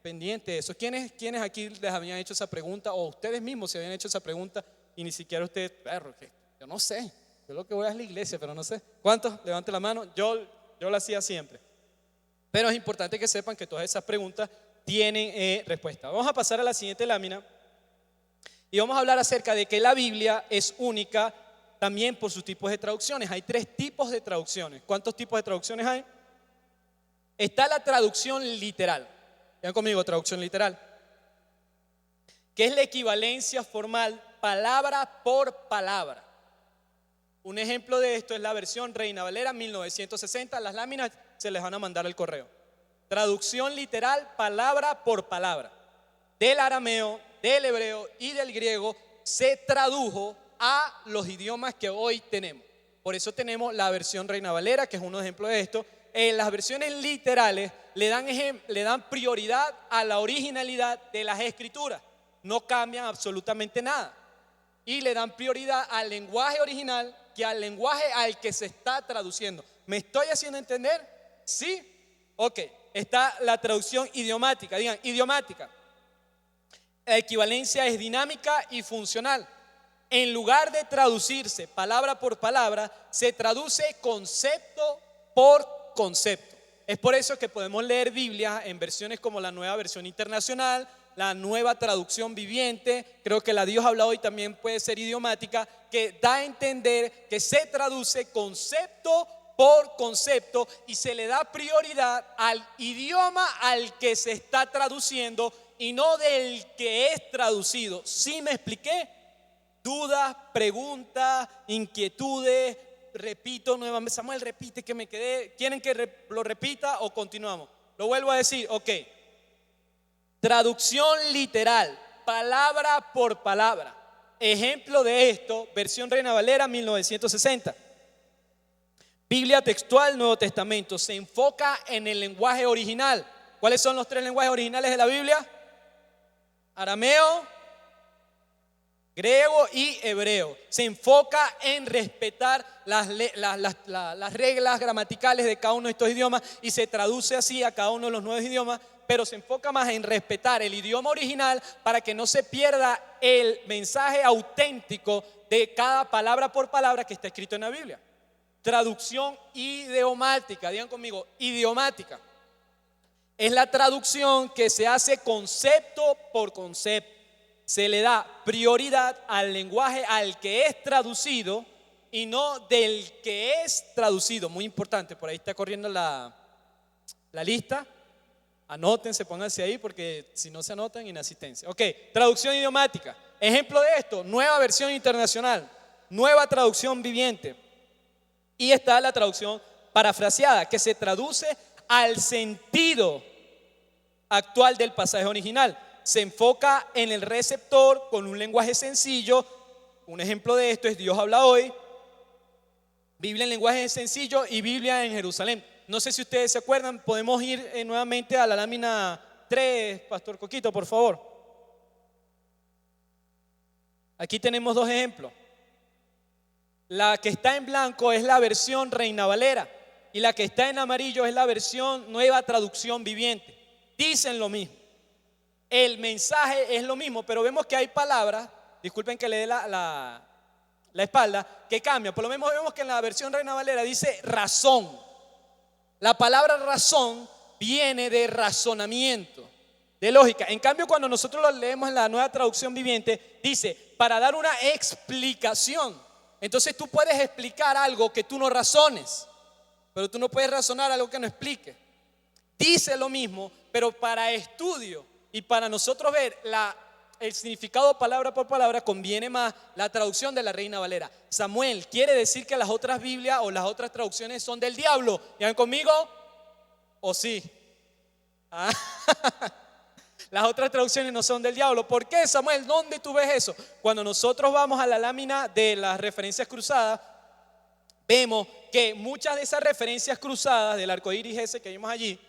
S1: pendiente eso. ¿Quiénes aquí les habían hecho esa pregunta o ustedes mismos se habían hecho esa pregunta y ni siquiera ustedes, yo no sé, yo lo que voy es la iglesia, pero no sé? ¿Cuántos? Levanten la mano. Yo lo hacía siempre. Pero es importante que sepan que todas esas preguntas tienen respuesta. Vamos a pasar a la siguiente lámina y vamos a hablar acerca de que la Biblia es única también por sus tipos de traducciones. Hay 3 tipos de traducciones. ¿Cuántos tipos de traducciones hay? Está la traducción literal. Vean conmigo, traducción literal, que es la equivalencia formal palabra por palabra. Un ejemplo de esto es la versión Reina Valera 1960. Las láminas se les van a mandar al correo. Traducción literal palabra por palabra. Del arameo, del hebreo y del griego se tradujo a los idiomas que hoy tenemos. Por eso tenemos la versión Reina Valera, que es un ejemplo de esto. Las versiones literales le dan prioridad a la originalidad de las escrituras. No cambian absolutamente nada. Y le dan prioridad al lenguaje original que al lenguaje al que se está traduciendo. ¿Me estoy haciendo entender? ¿Sí? Ok. Está la traducción idiomática. Digan, idiomática. La equivalencia es dinámica y funcional. en lugar de traducirse palabra por palabra, se traduce concepto por concepto. Es por eso que podemos leer Biblia en versiones como la Nueva Versión Internacional, la Nueva Traducción Viviente, creo que la Dios habla hoy también puede ser idiomática, que da a entender que se traduce concepto por concepto y se le da prioridad al idioma al que se está traduciendo y no del que es traducido. ¿Sí me expliqué? Dudas, preguntas, inquietudes. Repito nuevamente, Samuel, repite que me quedé. ¿Quieren que lo repita o continuamos? Lo vuelvo a decir, ok. Traducción literal, palabra por palabra. Ejemplo de esto, versión Reina Valera 1960. Biblia textual, Nuevo Testamento. Se enfoca en el lenguaje original. ¿Cuáles son los 3 lenguajes originales de la Biblia? Arameo, griego y hebreo. Se enfoca en respetar las reglas gramaticales de cada uno de estos idiomas y se traduce así a cada uno de los 9 idiomas, pero se enfoca más en respetar el idioma original para que no se pierda el mensaje auténtico de cada palabra por palabra que está escrito en la Biblia. Traducción idiomática, digan conmigo, idiomática. Es la traducción que se hace concepto por concepto. Se le da prioridad al lenguaje al que es traducido y no del que es traducido. Muy importante, por ahí está corriendo la lista. Anótense, pónganse ahí porque si no se anotan, inasistencia. Ok, traducción idiomática. Ejemplo de esto, Nueva Versión Internacional, Nueva Traducción Viviente. Y está la traducción parafraseada, que se traduce al sentido actual del pasaje original. Se enfoca en el receptor con un lenguaje sencillo. Un ejemplo de esto es Dios habla hoy, Biblia en lenguaje sencillo y Biblia en Jerusalén. No sé si ustedes se acuerdan, podemos ir nuevamente a la lámina 3, Pastor Coquito, por favor. Aquí tenemos 2 ejemplos. La que está en blanco es la versión Reina Valera y la que está en amarillo es la versión Nueva Traducción Viviente. Dicen lo mismo. El mensaje es lo mismo, pero vemos que hay palabras, disculpen que le dé la espalda, que cambian. Por lo menos vemos que en la versión Reina Valera dice razón. La palabra razón viene de razonamiento, de lógica. En cambio, cuando nosotros lo leemos en la Nueva Traducción Viviente, dice para dar una explicación. Entonces tú puedes explicar algo que tú no razones, pero tú no puedes razonar algo que no explique. Dice lo mismo, pero para estudio y para nosotros ver el significado palabra por palabra conviene más la traducción de la Reina Valera. Samuel, ¿quiere decir que las otras Biblias o las otras traducciones son del diablo? ¿Están conmigo? ¿O sí? Ah, las otras traducciones no son del diablo. ¿Por qué, Samuel? ¿Dónde tú ves eso? Cuando nosotros vamos a la lámina de las referencias cruzadas, vemos que muchas de esas referencias cruzadas del arco iris ese que vimos allí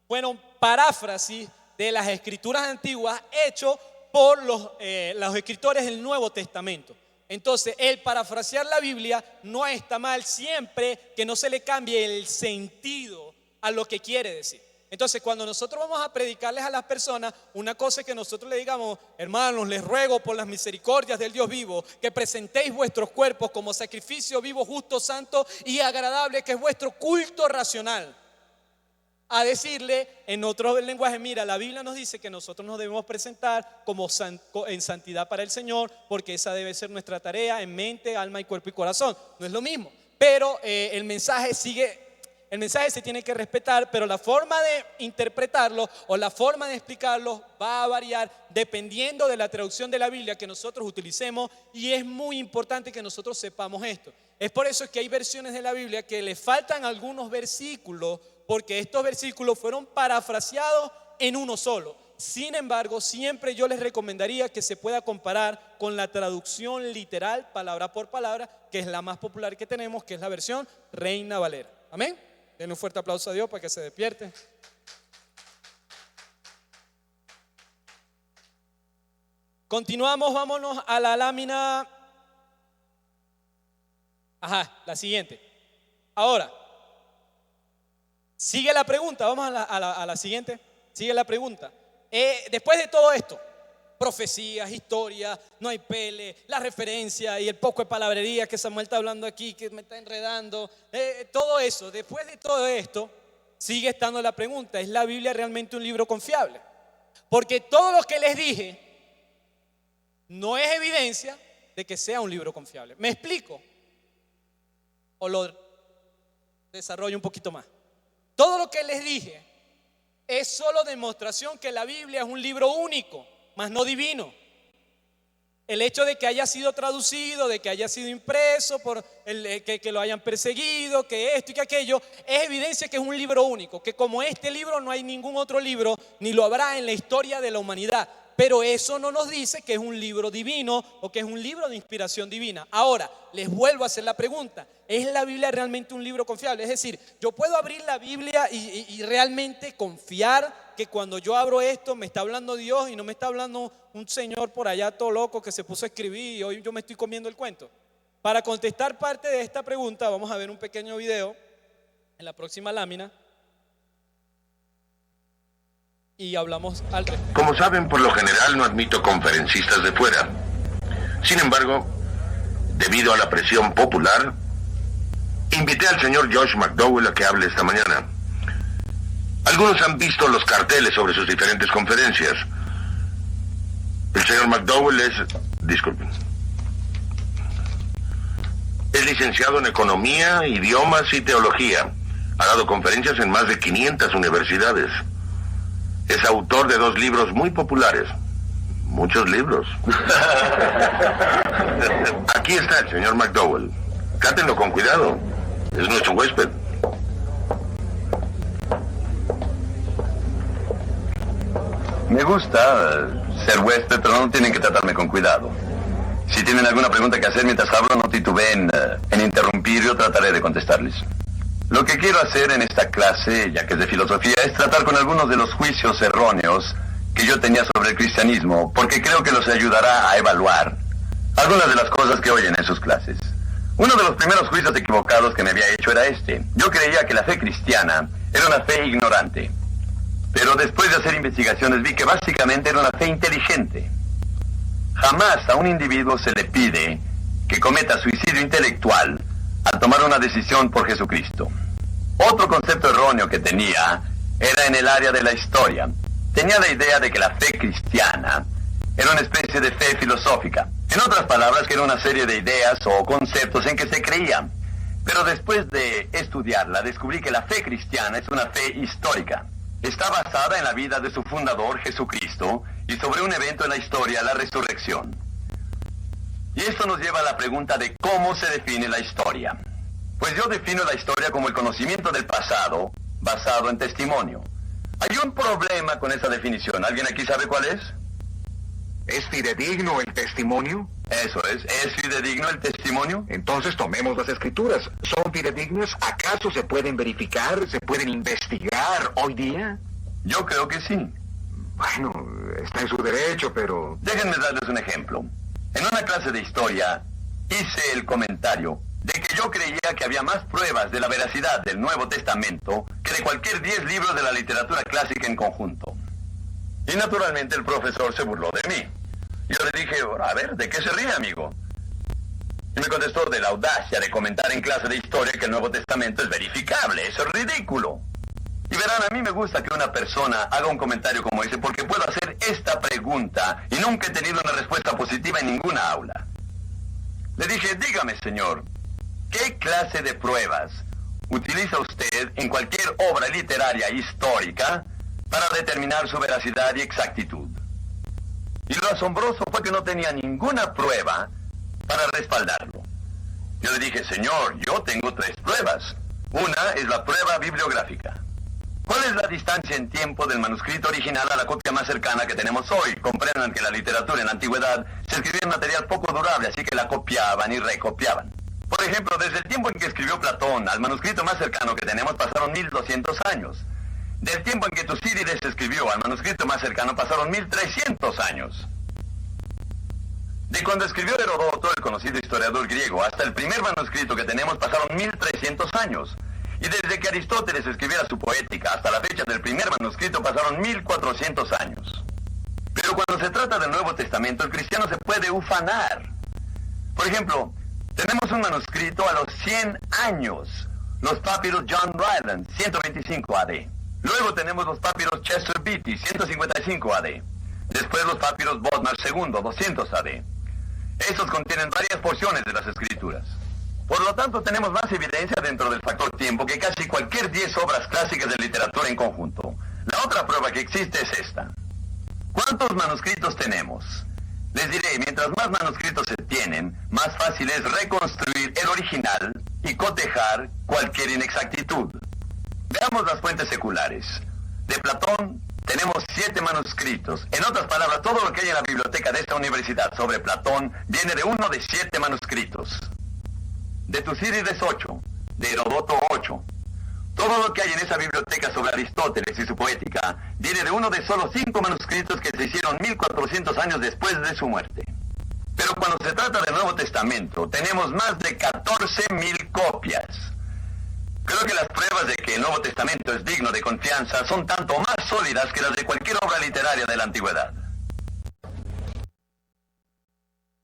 S1: fueron paráfrasis de las escrituras antiguas hechos por los escritores del Nuevo Testamento. Entonces, el parafrasear la Biblia no está mal siempre que no se le cambie el sentido a lo que quiere decir. Entonces, cuando nosotros vamos a predicarles a las personas, una cosa es que nosotros le digamos: hermanos, les ruego por las misericordias del Dios vivo que presentéis vuestros cuerpos como sacrificio vivo, justo, santo y agradable, que es vuestro culto racional. A decirle en otro lenguaje: mira, la Biblia nos dice que nosotros nos debemos presentar como en santidad para el Señor, porque esa debe ser nuestra tarea en mente, alma y cuerpo y corazón. No es lo mismo, pero el mensaje se tiene que respetar, pero la forma de interpretarlo o la forma de explicarlo va a variar dependiendo de la traducción de la Biblia que nosotros utilicemos, y es muy importante que nosotros sepamos esto. Es por eso que hay versiones de la Biblia que le faltan algunos versículos, porque estos versículos fueron parafraseados en uno solo. Sin embargo, siempre yo les recomendaría que se pueda comparar con la traducción literal, palabra por palabra, que es la más popular que tenemos, que es la versión Reina Valera. Amén. Den un fuerte aplauso a Dios para que se despierte. Continuamos, vámonos a la lámina. La siguiente. Ahora, sigue la pregunta, vamos a la siguiente. Sigue la pregunta. Después de todo esto, profecías, historias, no hay pele, la referencia y el poco de palabrería que Samuel está hablando aquí, que me está enredando, todo eso. Después de todo esto, sigue estando la pregunta: ¿es la Biblia realmente un libro confiable? Porque todo lo que les dije no es evidencia de que sea un libro confiable. ¿Me explico? O lo desarrollo un poquito más. Todo lo que les dije es solo demostración que la Biblia es un libro único, mas no divino. El hecho de que haya sido traducido, de que haya sido impreso, que lo hayan perseguido, que esto y que aquello, es evidencia que es un libro único, que como este libro no hay ningún otro libro, ni lo habrá en la historia de la humanidad. Pero eso no nos dice que es un libro divino o que es un libro de inspiración divina. Ahora, les vuelvo a hacer la pregunta: ¿es la Biblia realmente un libro confiable? Es decir, yo puedo abrir la Biblia y realmente confiar que cuando yo abro esto me está hablando Dios y no me está hablando un señor por allá todo loco que se puso a escribir y hoy yo me estoy comiendo el cuento. Para contestar parte de esta pregunta vamos a ver un pequeño video en la próxima lámina y hablamos al respecto.
S10: Como saben, por lo general no admito conferencistas de fuera. Sin embargo, debido a la presión popular, invité al señor Josh McDowell a que hable esta mañana. Algunos han visto los carteles sobre sus diferentes conferencias. El señor McDowell es licenciado en Economía, Idiomas y Teología. Ha dado conferencias en más de 500 universidades. Es autor de 2 libros muy populares. Muchos libros. Aquí está el señor McDowell. Cátenlo con cuidado. Es nuestro huésped.
S11: Me gusta ser huésped, pero no tienen que tratarme con cuidado. Si tienen alguna pregunta que hacer mientras hablo, no titubeen en interrumpir, yo trataré de contestarles. Lo que quiero hacer en esta clase, ya que es de filosofía, es tratar con algunos de los juicios erróneos que yo tenía sobre el cristianismo, porque creo que los ayudará a evaluar algunas de las cosas que oyen en sus clases. Uno de los primeros juicios equivocados que me había hecho era este. Yo creía que la fe cristiana era una fe ignorante, pero después de hacer investigaciones vi que básicamente era una fe inteligente. Jamás a un individuo se le pide que cometa suicidio intelectual al tomar una decisión por Jesucristo. Otro concepto erróneo que tenía era en el área de la historia. Tenía la idea de que la fe cristiana era una especie de fe filosófica. En otras palabras, que era una serie de ideas o conceptos en que se creían. Pero después de estudiarla, descubrí que la fe cristiana es una fe histórica. Está basada en la vida de su fundador, Jesucristo, y sobre un evento en la historia, la resurrección. Y esto nos lleva a la pregunta de cómo se define la historia. Pues yo defino la historia como el conocimiento del pasado basado en testimonio. Hay un problema con esa definición. ¿Alguien aquí sabe cuál es?
S10: ¿Es fidedigno el testimonio?
S11: Eso es. ¿Es fidedigno el testimonio?
S10: Entonces tomemos las escrituras. ¿Son fidedignas? ¿Acaso se pueden verificar? ¿Se pueden investigar hoy día?
S11: Yo creo que sí.
S10: Bueno, está en su derecho, pero...
S11: Déjenme darles un ejemplo. En una clase de historia hice el comentario de que yo creía que había más pruebas de la veracidad del Nuevo Testamento que de cualquier 10 libros de la literatura clásica en conjunto. Y naturalmente el profesor se burló de mí. Yo le dije, a ver, ¿de qué se ríe, amigo? Y me contestó de la audacia de comentar en clase de historia que el Nuevo Testamento es verificable. Eso es ridículo. Y verán, a mí me gusta que una persona haga un comentario como ese porque puedo hacer esta pregunta y nunca he tenido una respuesta positiva en ninguna aula. Le dije, dígame, señor, ¿qué clase de pruebas utiliza usted en cualquier obra literaria histórica para determinar su veracidad y exactitud? Y lo asombroso fue que no tenía ninguna prueba para respaldarlo. Yo le dije, señor, yo tengo 3 pruebas. Una es la prueba bibliográfica. ¿Cuál es la distancia en tiempo del manuscrito original a la copia más cercana que tenemos hoy? Comprendan que la literatura en la antigüedad se escribía en material poco durable, así que la copiaban y recopiaban. Por ejemplo, desde el tiempo en que escribió Platón al manuscrito más cercano que tenemos pasaron 1200 años. Del tiempo en que Tucídides escribió al manuscrito más cercano pasaron 1300 años. De cuando escribió Heródoto, el conocido historiador griego, hasta el primer manuscrito que tenemos pasaron 1300 años. Y desde que Aristóteles escribiera su Poética hasta la fecha del primer manuscrito pasaron 1400 años. Pero cuando se trata del Nuevo Testamento, el cristiano se puede ufanar. Por ejemplo, tenemos un manuscrito a los 100 años, los papiros John Ryland, 125 AD. Luego tenemos los papiros Chester Beatty, 155 AD. Después los papiros Bodmer II, 200 AD. Estos contienen varias porciones de las Escrituras. Por lo tanto, tenemos más evidencia dentro del factor tiempo que casi cualquier 10 obras clásicas de literatura en conjunto. La otra prueba que existe es esta. ¿Cuántos manuscritos tenemos? Les diré, mientras más manuscritos se tienen, más fácil es reconstruir el original y cotejar cualquier inexactitud. Veamos las fuentes seculares. De Platón tenemos 7 manuscritos. En otras palabras, todo lo que hay en la biblioteca de esta universidad sobre Platón viene de uno de 7 manuscritos. De Tucídides 8, de Herodoto 8. Todo lo que hay en esa biblioteca sobre Aristóteles y su poética viene de uno de solo 5 manuscritos que se hicieron 1400 años después de su muerte. Pero cuando se trata del Nuevo Testamento, tenemos más de 14.000 copias. Creo que las pruebas de que el Nuevo Testamento es digno de confianza son tanto más sólidas que las de cualquier obra literaria de la antigüedad.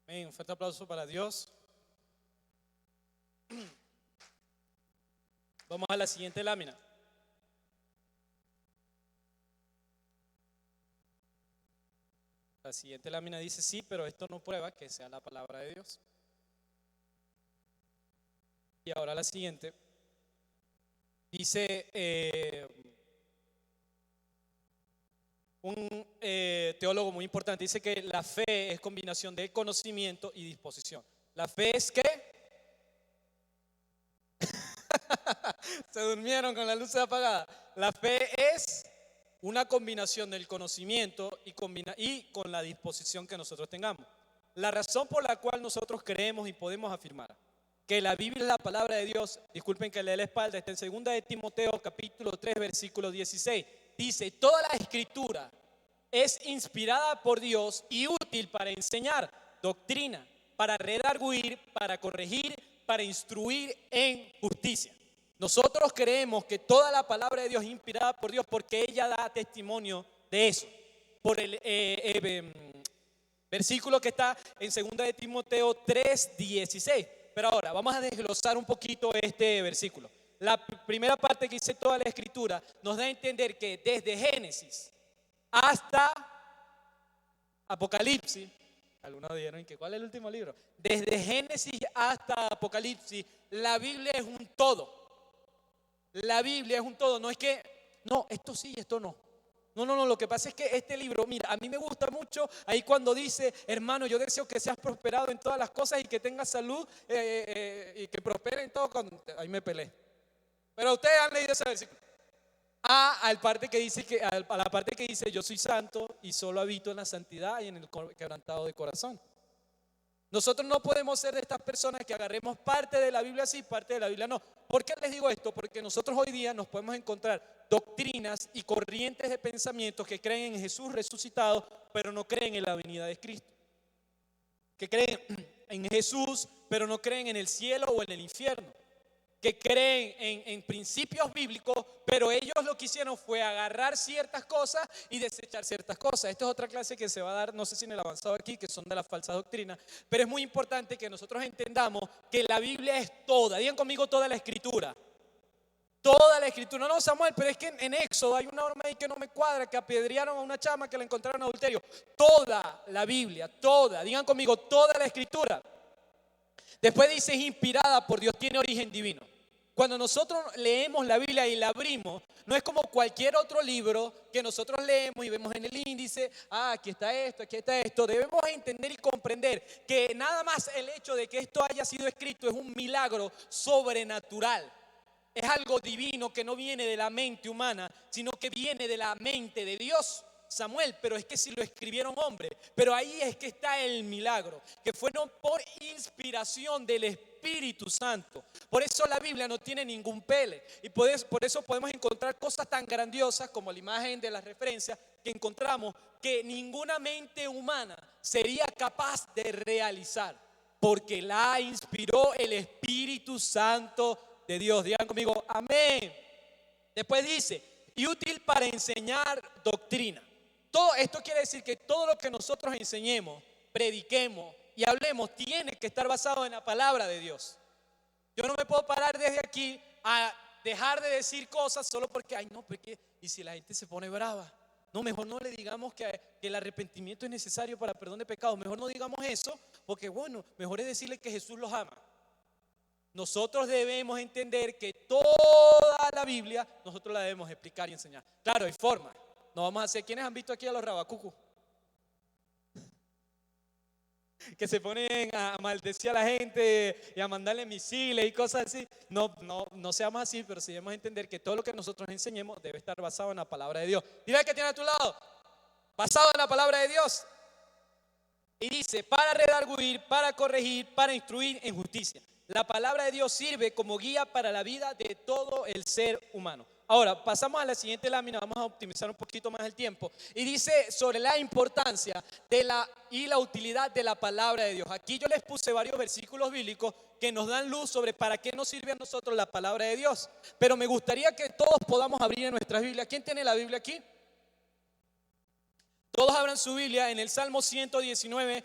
S1: Amén. Un fuerte aplauso para Dios. Vamos a la siguiente lámina. La siguiente lámina dice sí, pero esto no prueba que sea la palabra de Dios. Y ahora la siguiente. Dice un teólogo muy importante, dice que la fe es combinación de conocimiento y disposición. ¿La fe es qué? Se durmieron con las luces apagadas. La fe es una combinación del conocimiento y con la disposición que nosotros tengamos. La razón por la cual nosotros creemos y podemos afirmar que la Biblia es la palabra de Dios, disculpen que le dé la espalda, está en 2 de Timoteo capítulo 3 versículo 16. Dice, toda la escritura es inspirada por Dios y útil para enseñar doctrina, para redarguir, para corregir, para instruir en justicia. Nosotros creemos que toda la palabra de Dios es inspirada por Dios porque ella da testimonio de eso. Por el versículo que está en 2 de Timoteo 3:16. Pero ahora vamos a desglosar un poquito este versículo. La primera parte que dice toda la escritura nos da a entender que desde Génesis hasta Apocalipsis, algunos dijeron que ¿cuál es el último libro? Desde Génesis hasta Apocalipsis, la Biblia es un todo. La Biblia es un todo, no es que, no, esto sí, esto no. No, lo que pasa es que este libro, mira, a mí me gusta mucho ahí cuando dice, hermano, yo deseo que seas prosperado en todas las cosas y que tengas salud y que prospere en todo, ahí me peleé. Pero ustedes han leído ese versículo. A la parte que dice, yo soy santo y solo habito en la santidad y en el quebrantado de corazón. Nosotros no podemos ser de estas personas que agarremos parte de la Biblia sí, parte de la Biblia no. ¿Por qué les digo esto? Porque nosotros hoy día nos podemos encontrar doctrinas y corrientes de pensamientos que creen en Jesús resucitado, pero no creen en la venida de Cristo. Que creen en Jesús, pero no creen en el cielo o en el infierno. Que creen en principios bíblicos, pero ellos lo que hicieron fue agarrar ciertas cosas y desechar ciertas cosas. Esta es otra clase que se va a dar, no sé si en el avanzado aquí, que son de las falsas doctrinas, pero es muy importante que nosotros entendamos que la Biblia es toda, digan conmigo toda la escritura. Toda la escritura, no Samuel, pero es que en Éxodo hay una norma ahí que no me cuadra, que apedrearon a una chama que la encontraron en adulterio. Toda la Biblia, toda, digan conmigo, toda la escritura. Después dice es inspirada por Dios, tiene origen divino. Cuando nosotros leemos la Biblia y la abrimos, no es como cualquier otro libro que nosotros leemos y vemos en el índice, aquí está esto, aquí está esto. Debemos entender y comprender que nada más el hecho de que esto haya sido escrito es un milagro sobrenatural. Es algo divino que no viene de la mente humana, sino que viene de la mente de Dios. Samuel, pero es que si lo escribieron hombres, pero ahí es que está el milagro, que fueron por inspiración del Espíritu Santo. Por eso la Biblia no tiene ningún pele y por eso podemos encontrar cosas tan grandiosas como la imagen de las referencias que encontramos que ninguna mente humana sería capaz de realizar, porque la inspiró el Espíritu Santo de Dios. Digan conmigo, amén. Después dice, y útil para enseñar doctrina. todo esto quiere decir que todo lo que nosotros enseñemos, prediquemos y hablemos tiene que estar basado en la palabra de Dios. Yo no me puedo parar desde aquí a dejar de decir cosas solo porque, ay no, porque, y si la gente se pone brava. No, mejor no le digamos que el arrepentimiento es necesario para perdón de pecados. Mejor no digamos eso, porque bueno, mejor es decirle que Jesús los ama. Nosotros debemos entender que toda la Biblia nosotros la debemos explicar y enseñar. Claro, hay formas. No vamos a hacer. ¿Quiénes han visto aquí a los rabacucus? Que se ponen a maldecir a la gente y a mandarle misiles y cosas así. No seamos así, pero sí debemos entender que todo lo que nosotros enseñemos debe estar basado en la palabra de Dios. Dile que tiene a tu lado, basado en la palabra de Dios. Y dice, para redarguir, para corregir, para instruir en justicia. La palabra de Dios sirve como guía para la vida de todo el ser humano. Ahora, pasamos a la siguiente lámina, vamos a optimizar un poquito más el tiempo. Y dice sobre la importancia y la utilidad de la palabra de Dios. Aquí yo les puse varios versículos bíblicos que nos dan luz sobre para qué nos sirve a nosotros la palabra de Dios. Pero me gustaría que todos podamos abrir en nuestras Biblias. ¿Quién tiene la Biblia aquí? Todos abran su Biblia en el Salmo 119,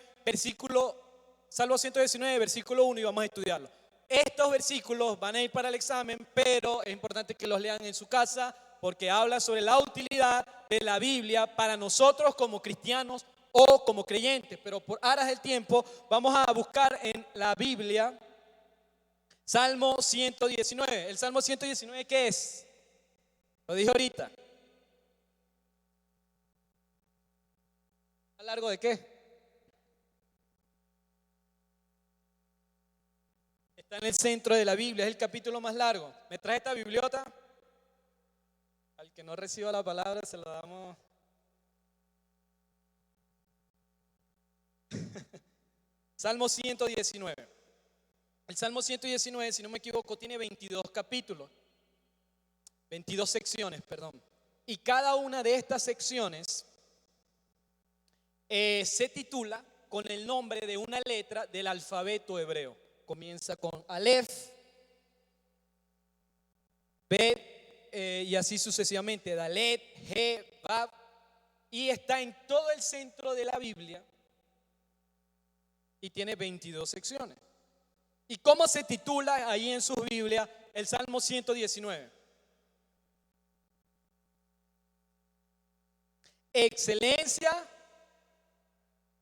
S1: Salmo 119, versículo 1 y vamos a estudiarlo. Estos versículos van a ir para el examen, pero es importante que los lean en su casa porque habla sobre la utilidad de la Biblia para nosotros como cristianos o como creyentes. Pero por aras del tiempo vamos a buscar en la Biblia Salmo 119. ¿El Salmo 119 qué es? Lo dije ahorita. ¿A largo de qué? Está en el centro de la Biblia, es el capítulo más largo. ¿Me trae esta bibliota? Al que no reciba la palabra se lo damos. Salmo 119. El Salmo 119, si no me equivoco, tiene 22 capítulos. 22 secciones, perdón. Y cada una de estas secciones se titula con el nombre de una letra del alfabeto hebreo. Comienza con Aleph, Bet y así sucesivamente, Dalet, He, Bab, y está en todo el centro de la Biblia y tiene 22 secciones. ¿Y cómo se titula ahí en su Biblia el Salmo 119? Excelencia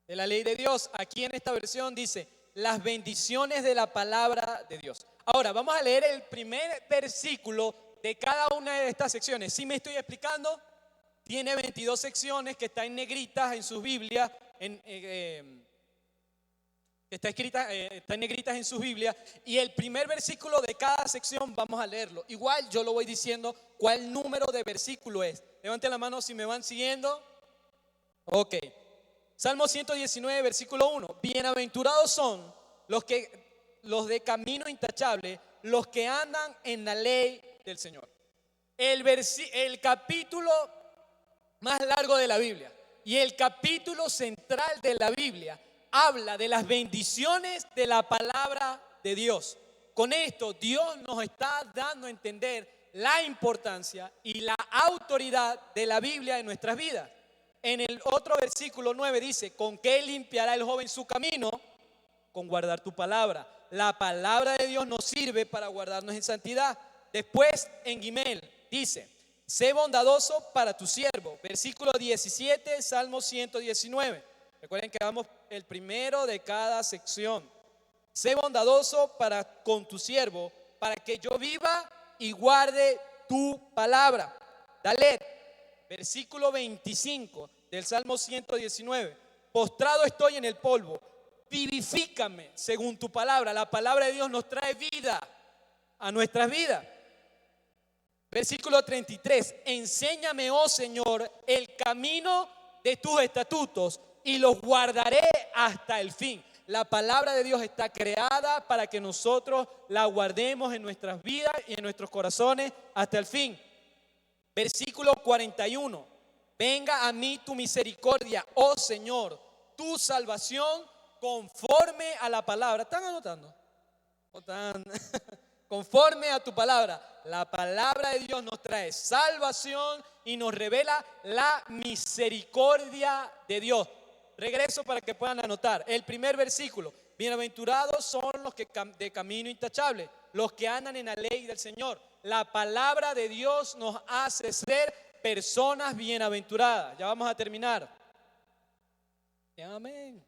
S1: de la ley de Dios. Aquí en esta versión dice las bendiciones de la palabra de Dios. Ahora vamos a leer el primer versículo de cada una de estas secciones. ¿Sí me estoy explicando? Tiene 22 secciones que están en negritas en sus Biblias, está en negritas en sus Biblias, y el primer versículo de cada sección vamos a leerlo. Igual yo lo voy diciendo cuál número de versículo es. Levanten la mano si me van siguiendo. Ok. Salmo 119, versículo 1. Bienaventurados son los de camino intachable, los que andan en la ley del Señor. El capítulo más largo de la Biblia y el capítulo central de la Biblia habla de las bendiciones de la palabra de Dios. Con esto Dios nos está dando a entender la importancia y la autoridad de la Biblia en nuestras vidas. En el otro versículo 9 dice, ¿con qué limpiará el joven su camino? Con guardar tu palabra. La palabra de Dios nos sirve para guardarnos en santidad. Después en Gimel dice, sé bondadoso para tu siervo. Versículo 17, Salmo 119. Recuerden que vamos el primero de cada sección. Sé bondadoso con tu siervo, para que yo viva y guarde tu palabra. Dalet, versículo 25 del Salmo 119. Postrado estoy en el polvo, vivifícame según tu palabra. La palabra de Dios nos trae vida a nuestras vidas. Versículo 33. Enséñame, oh Señor, el camino de tus estatutos y los guardaré hasta el fin. La palabra de Dios está creada para que nosotros la guardemos en nuestras vidas y en nuestros corazones hasta el fin. Versículo 41. Venga a mí tu misericordia, oh Señor, tu salvación conforme a la palabra. ¿Están anotando? conforme a tu palabra. La palabra de Dios nos trae salvación y nos revela la misericordia de Dios. Regreso para que puedan anotar. El primer versículo. Bienaventurados son los que de camino intachable, los que andan en la ley del Señor. La palabra de Dios nos hace ser personas bienaventuradas. Ya vamos a terminar. Amén.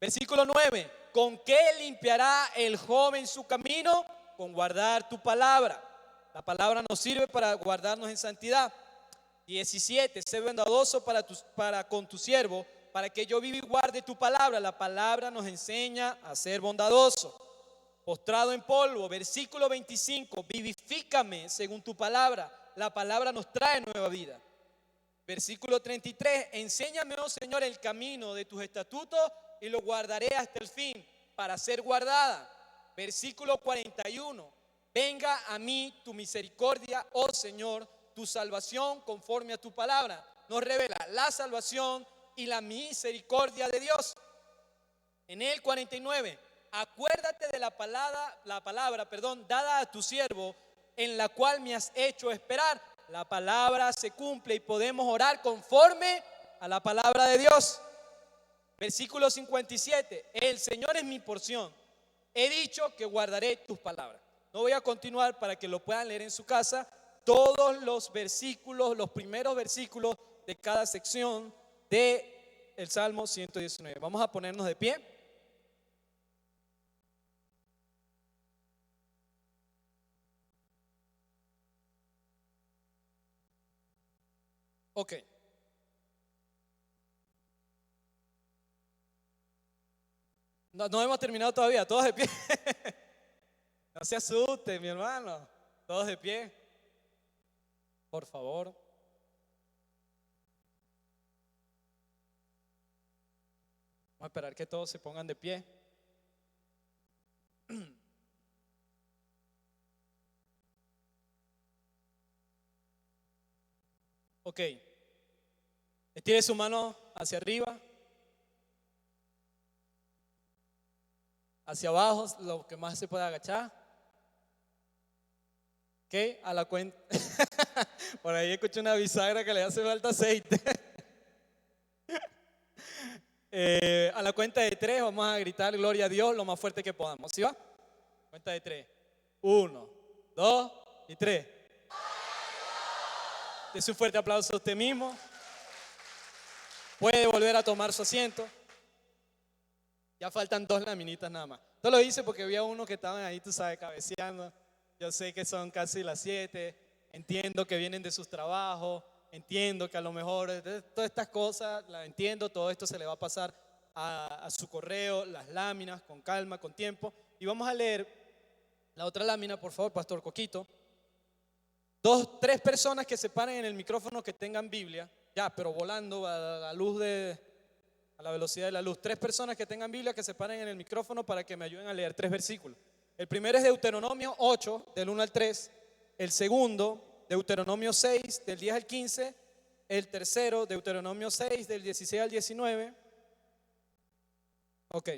S1: Versículo 9. ¿Con qué limpiará el joven su camino? Con guardar tu palabra. La palabra nos sirve para guardarnos en santidad. 17. Sé bondadoso para con tu siervo, para que yo viva y guarde tu palabra. La palabra nos enseña a ser bondadoso. Postrado en polvo. Versículo 25. Vivifícame según tu palabra. La palabra nos trae nueva vida. Versículo 33. Enséñame, oh Señor, el camino de tus estatutos y lo guardaré hasta el fin para ser guardada. Versículo 41. Venga a mí tu misericordia, oh Señor, tu salvación conforme a tu palabra. Nos revela la salvación y la misericordia de Dios. En el 49, acuérdate de la palabra, dada a tu siervo, en la cual me has hecho esperar. La palabra se cumple y podemos orar conforme a la palabra de Dios. Versículo 57, el Señor es mi porción. He dicho que guardaré tus palabras. No voy a continuar para que lo puedan leer en su casa. Todos los versículos, los primeros versículos de cada sección de el Salmo 119. Vamos a ponernos de pie. Ok. No hemos terminado todavía, todos de pie. No se asusten, mi hermano. Todos de pie. Por favor. Vamos a esperar que todos se pongan de pie. Ok. Estire su mano hacia arriba. Hacia abajo, lo que más se pueda agachar. Ok, a la cuenta. Por ahí escuché una bisagra que le hace falta aceite. A la cuenta de 3 vamos a gritar gloria a Dios lo más fuerte que podamos. ¿Sí va? Cuenta de 3. 1, 2 y 3. Dese un fuerte aplauso a usted mismo. Puede volver a tomar su asiento. Ya faltan 2 laminitas nada más. Todo lo hice porque había uno que estaban ahí, tú sabes, cabeceando. Yo sé que son casi las 7. Entiendo que vienen de sus trabajos. Entiendo que a lo mejor todas estas cosas, las entiendo. Todo esto se le va a pasar a su correo, las láminas, con calma, con tiempo. Y vamos a leer la otra lámina, por favor, Pastor Coquito. 3 personas que se paren en el micrófono que tengan Biblia. Ya, pero volando a la velocidad de la luz. 3 personas que tengan Biblia que se paren en el micrófono para que me ayuden a leer 3 versículos. El primero es Deuteronomio 8, del 1 al 3. El segundo, Deuteronomio 6, del 10 al 15. El tercero, Deuteronomio 6, del 16 al 19. Ok.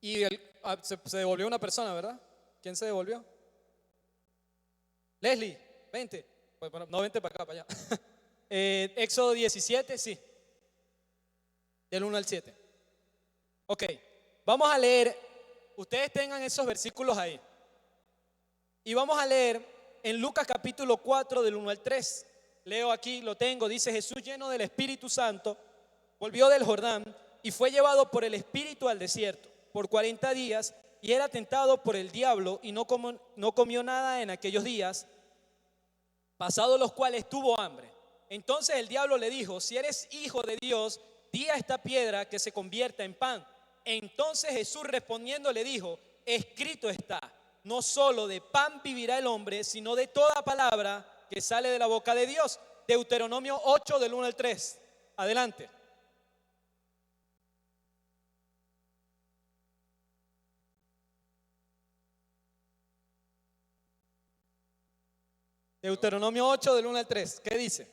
S1: Y se devolvió una persona, ¿verdad? ¿Quién se devolvió? Leslie, 20. Pues, no, 20 para acá, para allá. Éxodo 17, sí. Del 1 al 7. Ok, vamos a leer. Ustedes tengan esos versículos ahí. Y vamos a leer en Lucas capítulo 4 del 1 al 3. Leo aquí, lo tengo. Dice: Jesús, lleno del Espíritu Santo, volvió del Jordán y fue llevado por el Espíritu al desierto por 40 días y era tentado por el diablo y no comió nada en aquellos días, pasados los cuales tuvo hambre. Entonces el diablo le dijo: si eres hijo de Dios, di a esta piedra que se convierta en pan. Entonces Jesús respondiendo le dijo: escrito está, no solo de pan vivirá el hombre, sino de toda palabra que sale de la boca de Dios. Deuteronomio 8 del 1 al 3. Adelante. Deuteronomio 8 del 1 al 3. ¿Qué dice?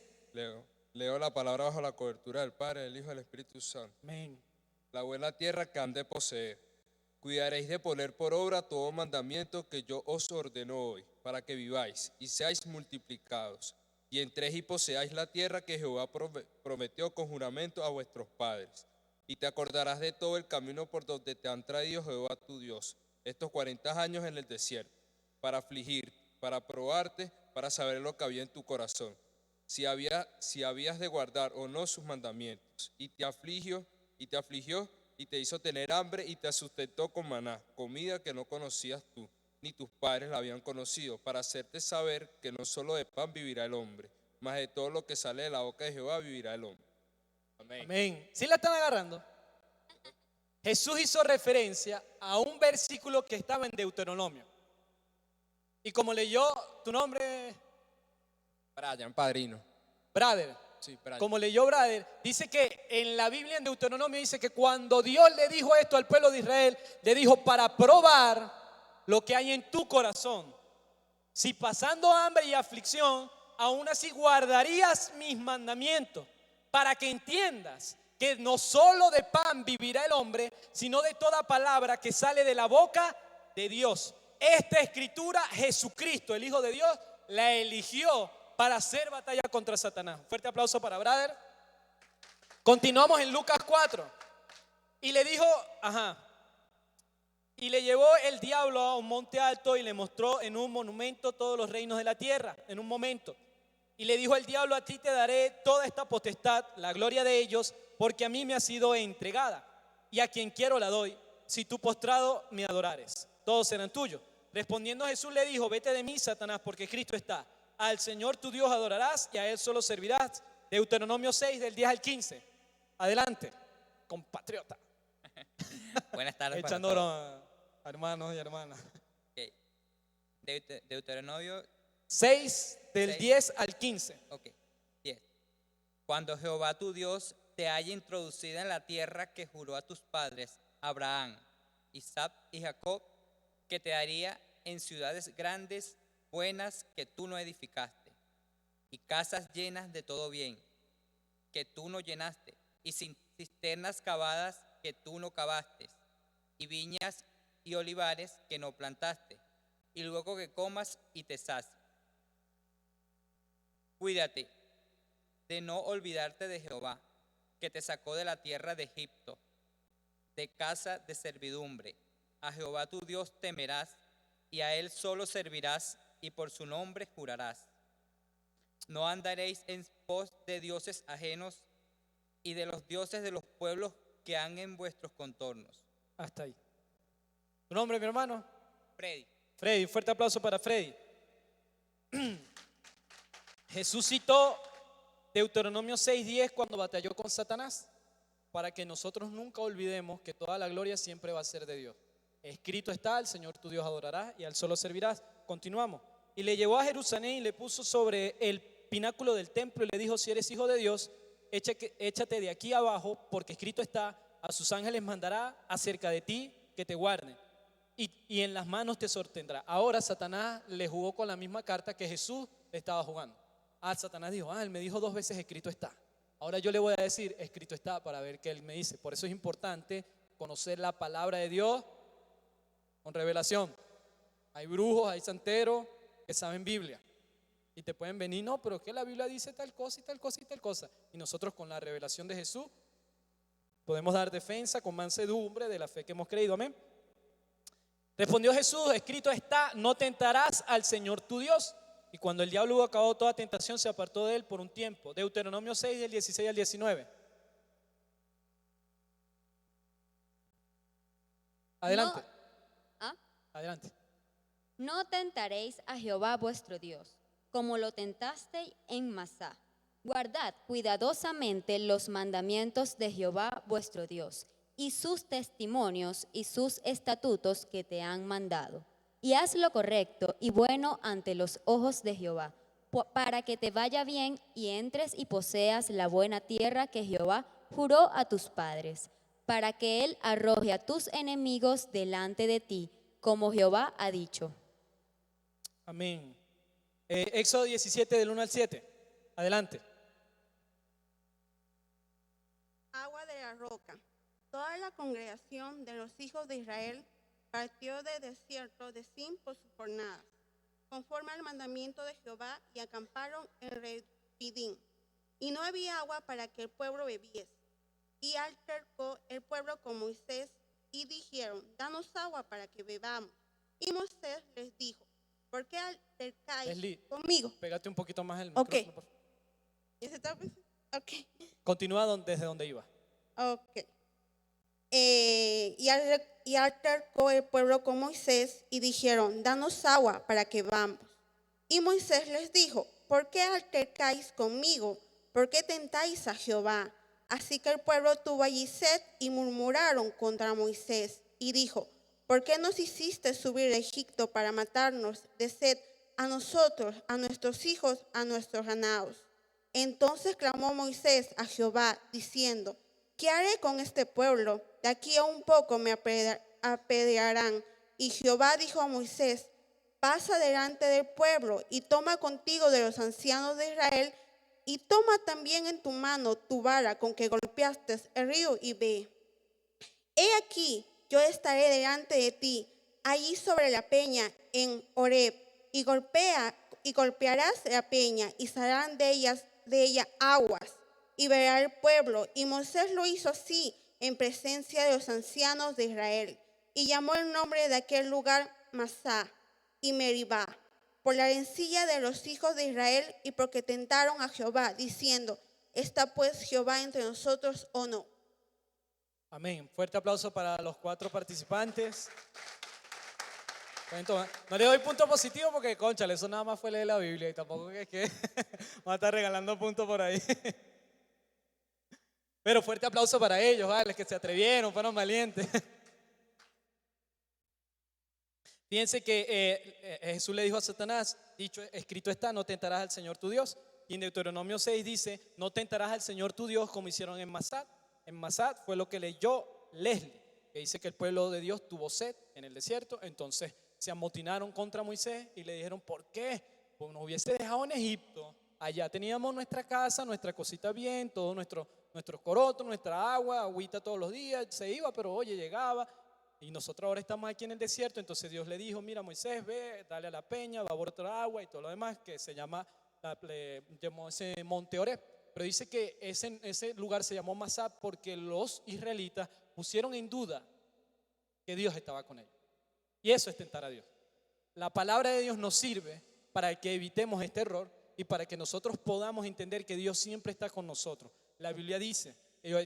S12: Leo la palabra bajo la cobertura del Padre, del Hijo y del Espíritu Santo.
S1: Amén.
S12: La buena tierra que han de poseer. Cuidaréis de poner por obra todo mandamiento que yo os ordeno hoy, para que viváis y seáis multiplicados, y entréis y poseáis la tierra que Jehová prometió con juramento a vuestros padres. Y te acordarás de todo el camino por donde te han traído Jehová tu Dios, estos 40 años en el desierto, para afligirte, para probarte, para saber lo que había en tu corazón, si habías de guardar o no sus mandamientos. Y te afligió, y te hizo tener hambre, y te sustentó con maná, comida que no conocías tú, ni tus padres la habían conocido, para hacerte saber que no solo de pan vivirá el hombre, mas de todo lo que sale de la boca de Jehová vivirá el hombre. Amén.
S1: Amén. ¿Sí la están agarrando? Jesús hizo referencia a un versículo que estaba en Deuteronomio. Y como leyó, ¿tu nombre?
S12: Brian, padrino.
S1: Brother.
S12: Sí, Brian.
S1: Como leyó Brother, dice que en la Biblia, en Deuteronomio, dice que cuando Dios le dijo esto al pueblo de Israel, le dijo para probar lo que hay en tu corazón. Si pasando hambre y aflicción, aún así guardarías mis mandamientos, para que entiendas que no solo de pan vivirá el hombre, sino de toda palabra que sale de la boca de Dios. Esta escritura, Jesucristo, el Hijo de Dios, la eligió para hacer batalla contra Satanás. Un fuerte aplauso para Brother. Continuamos en Lucas 4. Y le dijo, y le llevó el diablo a un monte alto y le mostró en un monumento todos los reinos de la tierra, en un momento. Y le dijo el diablo, a ti te daré toda esta potestad, la gloria de ellos, porque a mí me ha sido entregada. Y a quien quiero la doy, si tú postrado me adorares. Todos serán tuyos. Respondiendo Jesús le dijo, vete de mí, Satanás, porque escrito está, al Señor tu Dios adorarás y a Él solo servirás. Deuteronomio 6, del 10 al 15. Adelante, compatriota.
S13: Buenas tardes.
S1: Echando broma, hermanos y hermanas.
S13: Okay. Deuteronomio
S1: 6, del 10 al 15.
S13: Ok, 10. Cuando Jehová tu Dios te haya introducido en la tierra que juró a tus padres, Abraham, Isaac y Jacob, que te daría en ciudades grandes, buenas, que tú no edificaste, y casas llenas de todo bien, que tú no llenaste, y cisternas cavadas que tú no cavaste, y viñas y olivares que no plantaste, y luego que comas y te sacies. Cuídate de no olvidarte de Jehová, que te sacó de la tierra de Egipto, de casa de servidumbre. A Jehová tu Dios temerás, y a Él solo servirás, y por su nombre jurarás. No andaréis en pos de dioses ajenos, y de los dioses de los pueblos que han en vuestros contornos.
S1: Hasta ahí. ¿Tu nombre, mi hermano?
S13: Freddy.
S1: Freddy, un fuerte aplauso para Freddy. Jesús citó Deuteronomio 6:10 cuando batalló con Satanás, para que nosotros nunca olvidemos que toda la gloria siempre va a ser de Dios. Escrito está, al Señor tu Dios adorarás y al solo servirás. Continuamos. Y le llevó a Jerusalén y le puso sobre el pináculo del templo y le dijo, si eres hijo de Dios, échate de aquí abajo, porque escrito está, a sus ángeles mandará acerca de ti que te guarden, y en las manos te sostendrá. Ahora Satanás le jugó con la misma carta que Jesús le estaba jugando. Satanás dijo, él me dijo 2 veces escrito está. Ahora yo le voy a decir escrito está, para ver qué él me dice. Por eso es importante conocer la palabra de Dios con revelación. Hay brujos, hay santeros que saben Biblia y te pueden venir, no, pero que la Biblia dice tal cosa y tal cosa y tal cosa. Y nosotros con la revelación de Jesús podemos dar defensa con mansedumbre de la fe que hemos creído. Amén. Respondió Jesús, escrito está, no tentarás al Señor tu Dios. Y cuando el diablo hubo acabado toda tentación, se apartó de él por un tiempo. Deuteronomio 6, del 16 al 19. Adelante. Adelante.
S14: No tentaréis a Jehová vuestro Dios, como lo tentaste en Masá. Guardad cuidadosamente los mandamientos de Jehová vuestro Dios, y sus testimonios y sus estatutos que te han mandado. Y haz lo correcto y bueno ante los ojos de Jehová, para que te vaya bien y entres y poseas la buena tierra que Jehová juró a tus padres, para que Él arroje a tus enemigos delante de ti, como Jehová ha dicho.
S1: Amén. Éxodo 17, del 1 al 7. Adelante.
S2: Agua de la roca.
S15: toda la congregación de los hijos de Israel partió del desierto de Sin por sus jornadas, conforme al mandamiento de Jehová, y acamparon en Refidim. Y no había agua para que el pueblo bebiese. Y altercó el pueblo con Moisés, y dijeron: danos agua para que bebamos. Y Moisés les dijo: ¿por qué altercáis
S1: Leslie,
S15: conmigo?
S1: pégate un poquito más el
S15: Ok.
S1: micrófono, por favor.
S15: ¿Ya se está? Ok.
S1: Continúa desde donde iba.
S15: Ok. Y altercó el pueblo con Moisés y dijeron: danos agua para que bebamos. Y Moisés les dijo: ¿por qué altercáis conmigo? ¿Por qué tentáis a Jehová? Así que el pueblo tuvo allí sed y murmuraron contra Moisés. Y dijo: ¿por qué nos hiciste subir a Egipto para matarnos de sed a nosotros, a nuestros hijos, a nuestros ganados? Entonces clamó Moisés a Jehová, diciendo: ¿qué haré con este pueblo? De aquí a un poco me apedrearán. Y Jehová dijo a Moisés: pasa delante del pueblo y toma contigo de los ancianos de Israel, y toma también en tu mano tu vara con que golpeaste el río, y ve. He aquí, yo estaré delante de ti, allí sobre la peña en Horeb, y golpearás la peña, y saldrán de ella aguas, y verá el pueblo. Y Moisés lo hizo así en presencia de los ancianos de Israel, y llamó el nombre de aquel lugar Masá y Meribá, por la herencia de los hijos de Israel, y porque tentaron a Jehová, diciendo: ¿está pues Jehová entre nosotros o no?
S1: Amén. Fuerte aplauso para los 4 participantes. No le doy punto positivo porque, cónchale, eso nada más fue leer la Biblia y tampoco es que va a estar regalando puntos por ahí. Pero fuerte aplauso para ellos, ¿vale? Que se atrevieron, fueron valientes. Fíjense que Jesús le dijo a Satanás: escrito está, no tentarás al Señor tu Dios. Y en Deuteronomio 6 dice: no tentarás al Señor tu Dios como hicieron en Masad. En Masad fue lo que leyó Leslie, que dice que el pueblo de Dios tuvo sed en el desierto. Entonces se amotinaron contra Moisés y le dijeron: ¿por qué? Pues nos hubiese dejado en Egipto. Allá teníamos nuestra casa, nuestra cosita bien, todo nuestros corotos, nuestra agüita todos los días. Se iba, pero oye, llegaba. Y nosotros ahora estamos aquí en el desierto. Entonces Dios le dijo: mira, Moisés, ve, dale a la peña, va a abortar agua y todo lo demás, que se llamó ese monte Horeb. Pero dice que ese lugar se llamó Masá porque los israelitas pusieron en duda que Dios estaba con ellos. Y eso es tentar a Dios. La palabra de Dios nos sirve para que evitemos este error y para que nosotros podamos entender que Dios siempre está con nosotros. La Biblia dice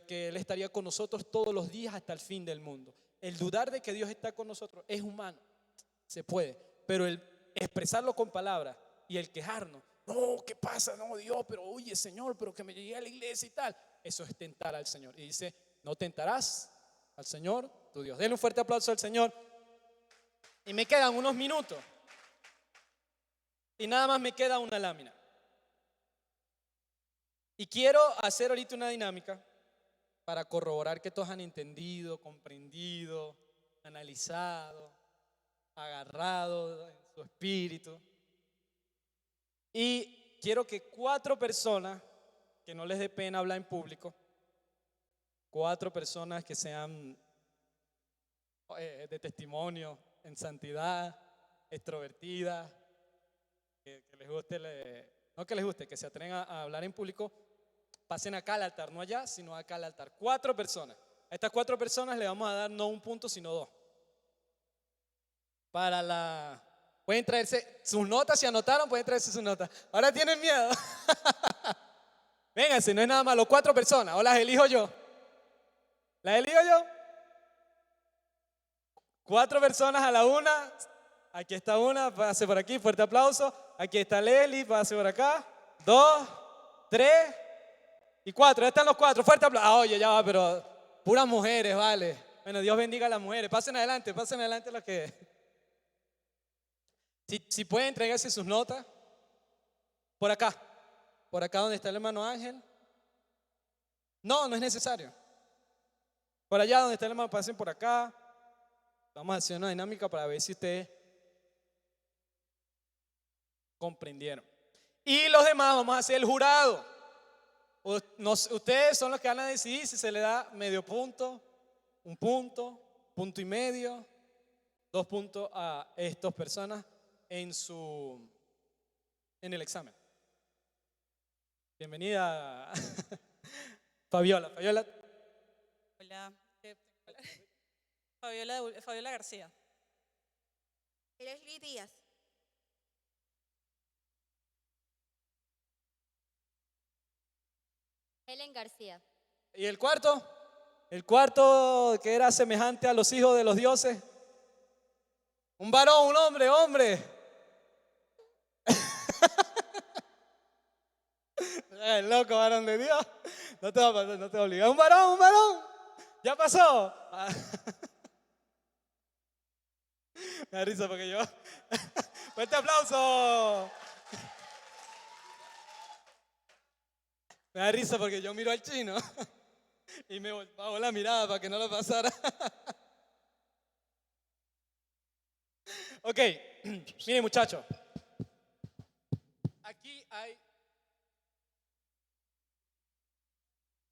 S1: que Él estaría con nosotros todos los días hasta el fin del mundo. El dudar de que Dios está con nosotros es humano, se puede, pero el expresarlo con palabras y el quejarnos: no, ¿qué pasa? No, Dios, pero oye, Señor, pero que me llegué a la iglesia y tal. Eso es tentar al Señor. Y dice: no tentarás al Señor tu Dios. Denle un fuerte aplauso al Señor. Y me quedan unos minutos. Y nada más me queda una lámina. Y quiero hacer ahorita una dinámica para corroborar que todos han entendido, comprendido, analizado, agarrado en su espíritu. Y quiero que 4 personas, que no les dé pena hablar en público, 4 personas que sean de testimonio, en santidad, extrovertidas, que les guste, no que les guste, que se atreven a hablar en público, pasen acá al altar, no allá, sino acá al altar. 4 personas. A estas 4 personas le vamos a dar no 1 punto, sino 2. Pueden traerse sus notas, si anotaron, pueden traerse sus notas. Ahora tienen miedo. Vénganse, no es nada malo. 4 personas, o las elijo yo. ¿Las elijo yo? 4 personas a la una. Aquí está una, pase por aquí, fuerte aplauso. Aquí está Leslie, pase por acá. 2, 3 y 4. Ya están los 4, fuerte aplauso. Oye, ya va, pero puras mujeres, vale. Bueno, Dios bendiga a las mujeres. Pasen adelante los que... Si pueden entregarse sus notas. Por acá donde está el hermano Ángel. No es necesario. Por allá donde está el hermano, pasen por acá. Vamos a hacer una dinámica para ver si ustedes comprendieron. Y los demás vamos a hacer el jurado. Ustedes son los que van a decidir si se le da medio punto, un punto, punto y medio, 2 puntos a estas personas en el examen. Bienvenida, Fabiola.
S16: Hola, Fabiola García.
S15: Leslie Díaz.
S14: Helen García.
S1: ¿Y el cuarto? El cuarto que era semejante a los hijos de los dioses. Un varón, un hombre. El loco varón de Dios. No te va a pasar, no te va a obligar. Un varón. Ya pasó. Me da risa porque yo. Fuerte aplauso. Me da risa porque yo miro al chino y me bajo la mirada para que no lo pasara. Ok, miren muchachos.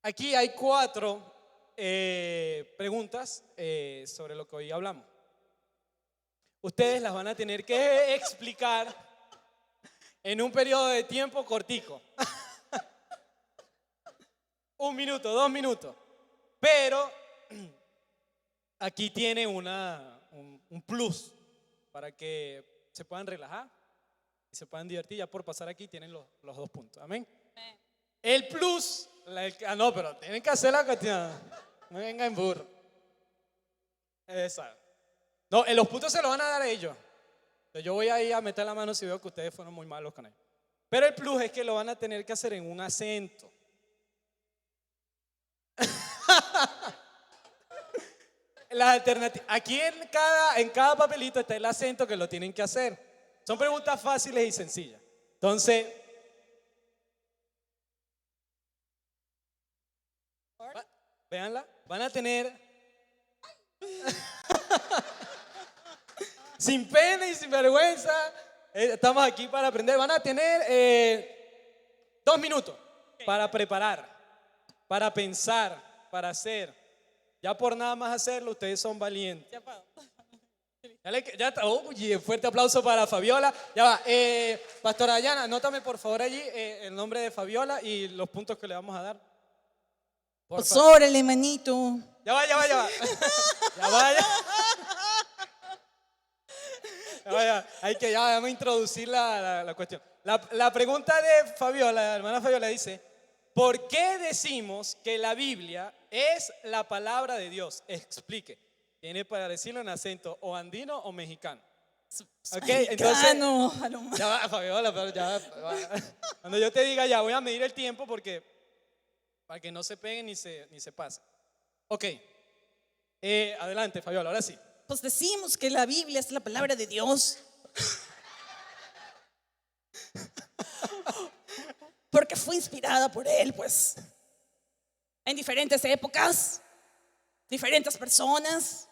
S1: Aquí hay 4 preguntas sobre lo que hoy hablamos. Ustedes las van a tener que explicar en un periodo de tiempo cortico. 1 minuto, 2 minutos. Pero aquí tiene un plus para que se puedan relajar y se puedan divertir. Ya por pasar aquí tienen los 2 puntos. Amén. El plus, no, pero tienen que hacer la cuestión. No vengan en burro. Esa. No, los puntos se los van a dar a ellos. Entonces yo voy ahí a meter la mano si veo que ustedes fueron muy malos con ellos. Pero el plus es que lo van a tener que hacer en un acento. Las alternativas. Aquí en cada papelito está el acento que lo tienen que hacer. Son preguntas fáciles y sencillas. Entonces, véanla, van a tener sin pena y sin vergüenza, estamos aquí para aprender. Van a tener 2 minutos para preparar, para pensar, para hacer. Ya por nada más hacerlo, ustedes son valientes. Ya está. Oye, fuerte aplauso para Fabiola. Ya va. Pastora Dayana, anótame por favor allí el nombre de Fabiola y los puntos que le vamos a dar.
S16: Pues órale, manito.
S1: Ya va. Ya vaya. Hay que ya vamos a introducir la cuestión. La pregunta de Fabiola, la hermana Fabiola dice: ¿por qué decimos que la Biblia es la palabra de Dios? Explique. Tiene para decirlo en acento o andino o mexicano. Ok, entonces. Ya va, Fabiola, pero ya va. Cuando yo te diga ya voy a medir el tiempo para que no se peguen ni se pasen. Ok. Adelante, Fabiola, ahora sí.
S16: Pues decimos que la Biblia es la palabra de Dios. Porque fue inspirada por Él, pues. En diferentes épocas, diferentes personas.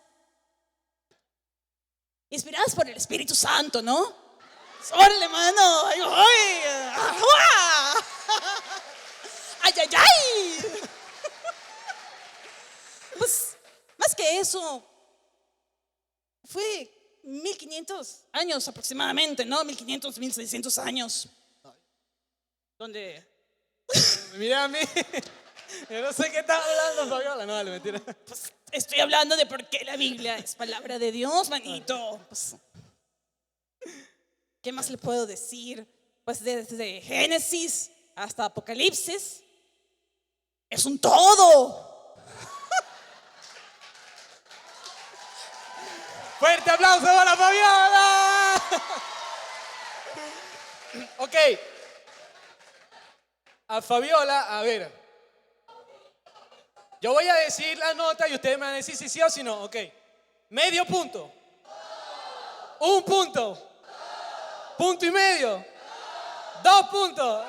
S16: Inspiradas por el Espíritu Santo, ¿no? ¡Órale, mano! ¡Ay, ay! ¡Ay, ay, ay! Pues, más que eso, fue 1500 años aproximadamente, ¿no? 1500, 1600 años. Donde...
S1: Mira a mí. Yo no sé qué estás hablando, Fabiola. No, dale, mentira.
S16: Pues, estoy hablando de por qué la Biblia es palabra de Dios, manito. Pues, ¿qué más le puedo decir? Pues desde Génesis hasta Apocalipsis. Es un todo.
S1: ¡Fuerte aplauso para Fabiola! Ok. A Fabiola, a ver. Yo voy a decir la nota y ustedes me van a decir si sí o si no. Ok. Medio punto. 1 punto. Punto y medio. 2 puntos.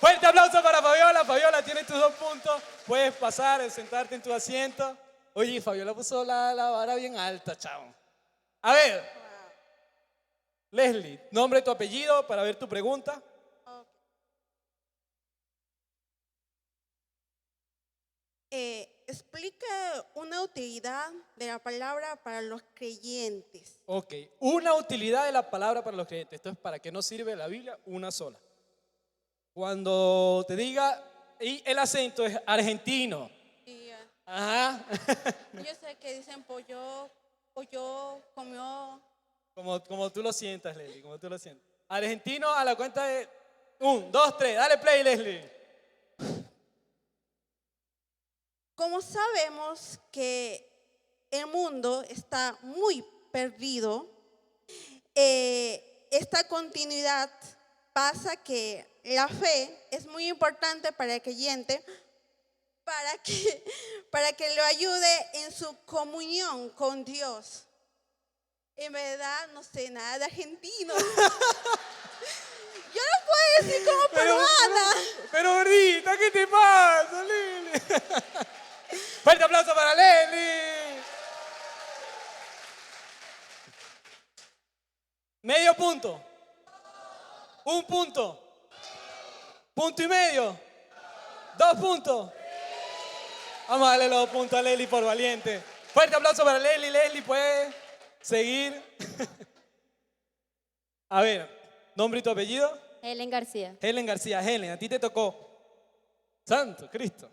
S1: Fuerte aplauso para Fabiola. Fabiola, tienes tus 2 puntos. Puedes pasar, sentarte en tu asiento. Oye, Fabiola puso la vara bien alta, chavo. A ver. Leslie, nombre, tu apellido para ver tu pregunta.
S15: explique una utilidad de la palabra para los creyentes.
S1: Ok, una utilidad de la palabra para los creyentes. Esto es para qué nos sirve la Biblia, una sola. Cuando te diga, y el acento es argentino.
S15: Y,
S1: Ajá.
S15: yo sé que dicen pollo, comió.
S1: Como tú lo sientas, Leslie, como tú lo sientas. Argentino a la cuenta de 1, 2, 3. Dale play, Leslie.
S15: Como sabemos que el mundo está muy perdido, esta continuidad pasa que la fe es muy importante para el creyente, para que lo ayude en su comunión con Dios. En verdad no sé nada de argentino. Yo no puedo decir como peruana.
S1: Pero gordita, ¿qué te pasa, Leslie? Fuerte aplauso para Leslie. Medio punto. 1 punto. Punto y medio. 2 puntos. Vamos a darle los puntos a Leslie por valiente. Fuerte aplauso para Leslie. Leslie puede seguir. A ver, nombre y tu apellido.
S14: Helen García.
S1: Helen García. Helen, a ti te tocó. Santo Cristo.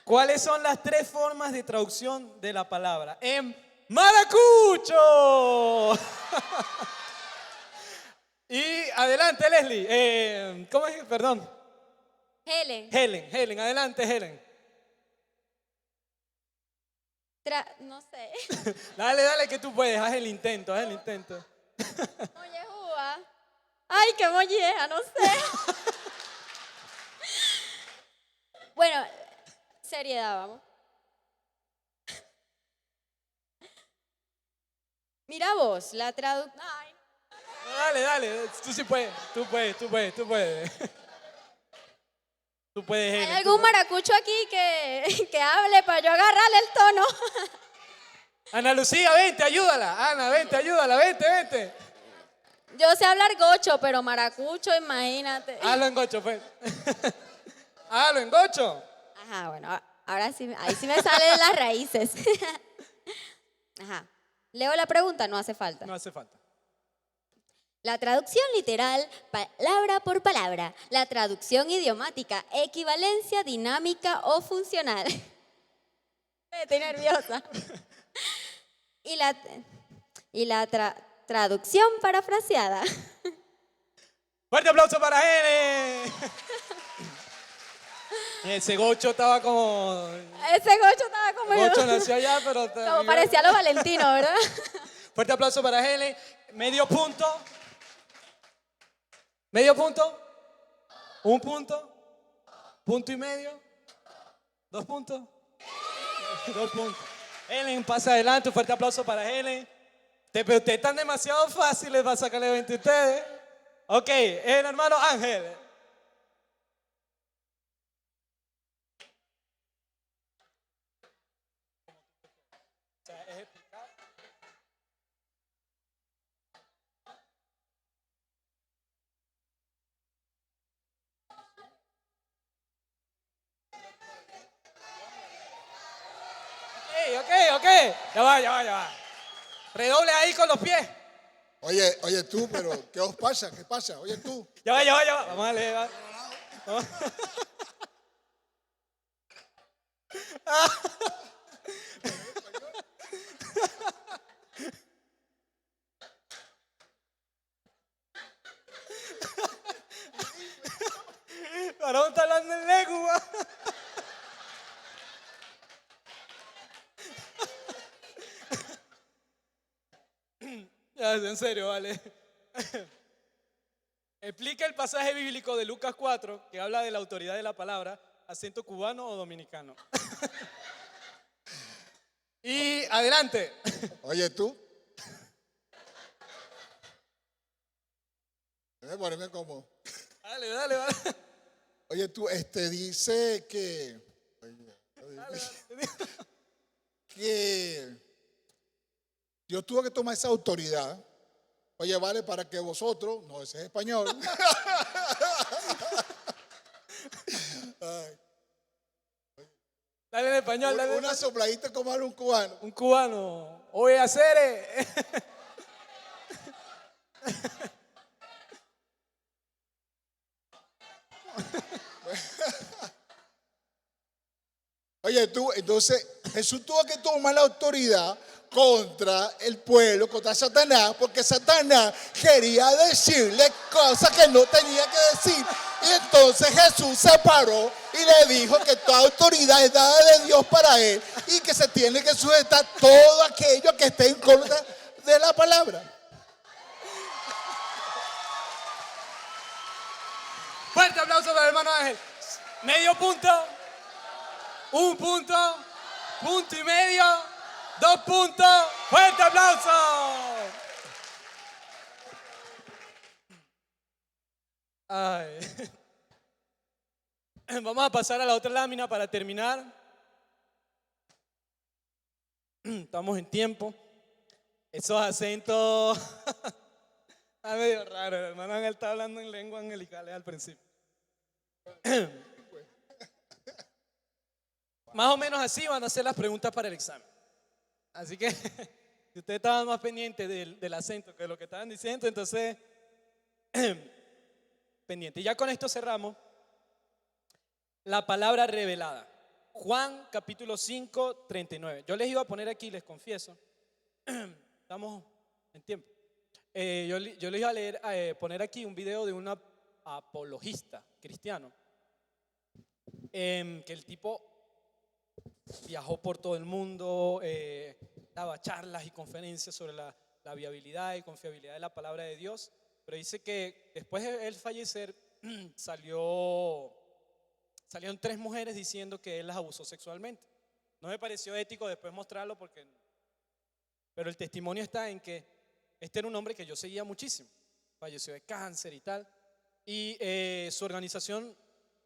S1: ¿Cuáles son las 3 formas de traducción de la palabra? En maracucho. Y adelante, Leslie. ¿Cómo es? Perdón.
S14: Helen.
S1: Helen, adelante, Helen.
S14: No sé.
S1: Dale, que tú puedes. Haz el intento.
S14: Mollejúa. Ay, qué molleja, no sé. Bueno, seriedad, vamos. Mira vos, la traducción.
S1: Dale. Tú sí puedes. Tú puedes, Helen.
S14: ¿Hay algún maracucho aquí que hable para yo agarrarle el tono?
S1: Ana Lucía, vente, ayúdala. Ana, vente, ayúdala, vente.
S14: Yo sé hablar gocho, pero maracucho, imagínate.
S1: Hazlo en gocho, pues. Hazlo en gocho.
S14: Ajá, bueno, ahora sí, ahí sí me salen las raíces. Ajá. Leo la pregunta, no hace falta.
S1: No hace falta.
S14: La traducción literal, palabra por palabra. La traducción idiomática, equivalencia dinámica o funcional. Estoy nerviosa. Y la traducción parafraseada.
S1: Fuerte aplauso para Helen. Ese gocho estaba como...
S14: yo.
S1: Gocho nació allá, pero...
S14: Como parecía los Valentinos, ¿verdad?
S1: Fuerte aplauso para Helen. Medio punto. 1 punto. Punto y medio. 2 puntos. 2 puntos. Helen, pasa adelante. Un fuerte aplauso para Helen. Pero ustedes están demasiado fáciles para sacarle 20 a ustedes. Ok, el hermano Ángel. Ok. Ya va. Redoble ahí con los pies.
S17: Oye tú, pero ¿qué os pasa? ¿Qué pasa? Oye tú.
S1: Ya va. Vamos a leer. Va. Varón está hablando en lengua. Ya, en serio, vale. Explica el pasaje bíblico de Lucas 4 que habla de la autoridad de la palabra, acento cubano o dominicano. Y adelante.
S17: Oye tú. Déjame ponerme como.
S1: Dale.
S17: Oye tú, dice que Dios tuvo que tomar esa autoridad. Oye, vale, para que vosotros, no, ese es español. Ay.
S1: Dale en español, dale en
S17: Una
S1: español.
S17: sopladita como habla un cubano.
S1: Un cubano. Oye, hacer.
S17: Oye, entonces Jesús tuvo que tomar la autoridad contra el pueblo, contra Satanás, porque Satanás quería decirle cosas que no tenía que decir. Y entonces Jesús se paró y le dijo que toda autoridad es dada de Dios para él y que se tiene que sujetar todo aquello que esté en contra de la palabra.
S1: Fuerte aplauso para el hermano Ángel. Medio punto. Un punto. Punto y medio. 2 puntos. Fuerte aplauso. Ay. Vamos a pasar a la otra lámina para terminar. Estamos en tiempo. Esos acentos. Está medio raro. El hermano Ángel está hablando en lengua angelical al principio. Más o menos así van a ser las preguntas para el examen. Así que si ustedes estaban más pendientes del acento que de lo que estaban diciendo, entonces pendiente. Y ya con esto cerramos. La palabra revelada. Juan capítulo 5, 39. Yo les iba a poner aquí, les confieso. Estamos en tiempo. Yo les iba a poner aquí un video de una apologista cristiano. Que el tipo viajó por todo el mundo, daba charlas y conferencias sobre la viabilidad y confiabilidad de la palabra de Dios, pero dice que después de él fallecer salieron 3 mujeres diciendo que él las abusó sexualmente. No me pareció ético después mostrarlo pero el testimonio está en que este era un hombre que yo seguía muchísimo, falleció de cáncer y tal, y su organización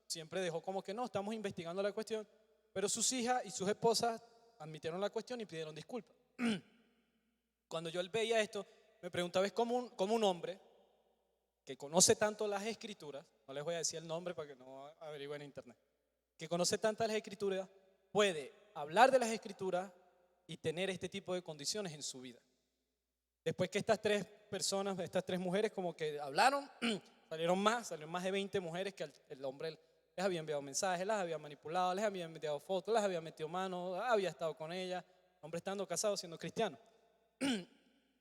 S1: siempre dejó como que no, estamos investigando la cuestión. Pero sus hijas y sus esposas admitieron la cuestión y pidieron disculpas. Cuando yo veía esto, me preguntaba, es como un hombre que conoce tanto las escrituras, no les voy a decir el nombre para que no averigüen en internet, que conoce tantas las escrituras, puede hablar de las escrituras y tener este tipo de condiciones en su vida. Después que estas 3 personas, estas 3 mujeres como que hablaron, salieron más de 20 mujeres que el hombre les había enviado mensajes, las había manipulado, les había enviado fotos, les había metido mano, había estado con ellas, hombre estando casado, siendo cristiano.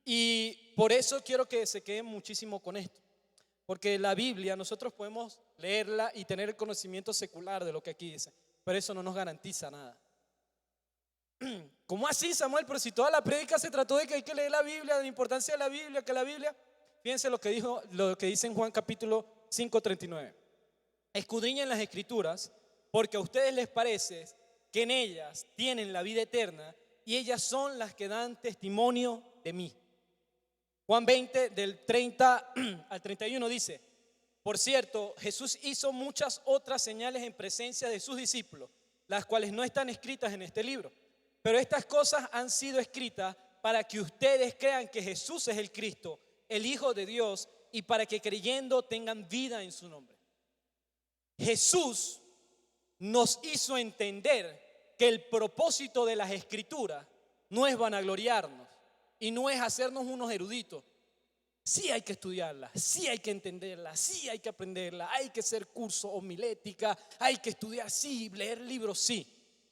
S1: Y por eso quiero que se queden muchísimo con esto, porque la Biblia nosotros podemos leerla y tener el conocimiento secular de lo que aquí dice, pero eso no nos garantiza nada. ¿Cómo así, Samuel? Pero si toda la prédica se trató de que hay que leer la Biblia, de la importancia de la Biblia, que la Biblia, fíjense lo que dice en Juan capítulo 5, 39. Escudriñen las escrituras porque a ustedes les parece que en ellas tienen la vida eterna y ellas son las que dan testimonio de mí. Juan 20 del 30 al 31 dice, por cierto, Jesús hizo muchas otras señales en presencia de sus discípulos, las cuales no están escritas en este libro, pero estas cosas han sido escritas para que ustedes crean que Jesús es el Cristo, el Hijo de Dios, y para que creyendo tengan vida en su nombre. Jesús nos hizo entender que el propósito de las escrituras no es vanagloriarnos y no es hacernos unos eruditos. Sí hay que estudiarla, sí hay que entenderla, sí hay que aprenderla, hay que hacer curso homilética, hay que estudiar, sí, leer libros, sí.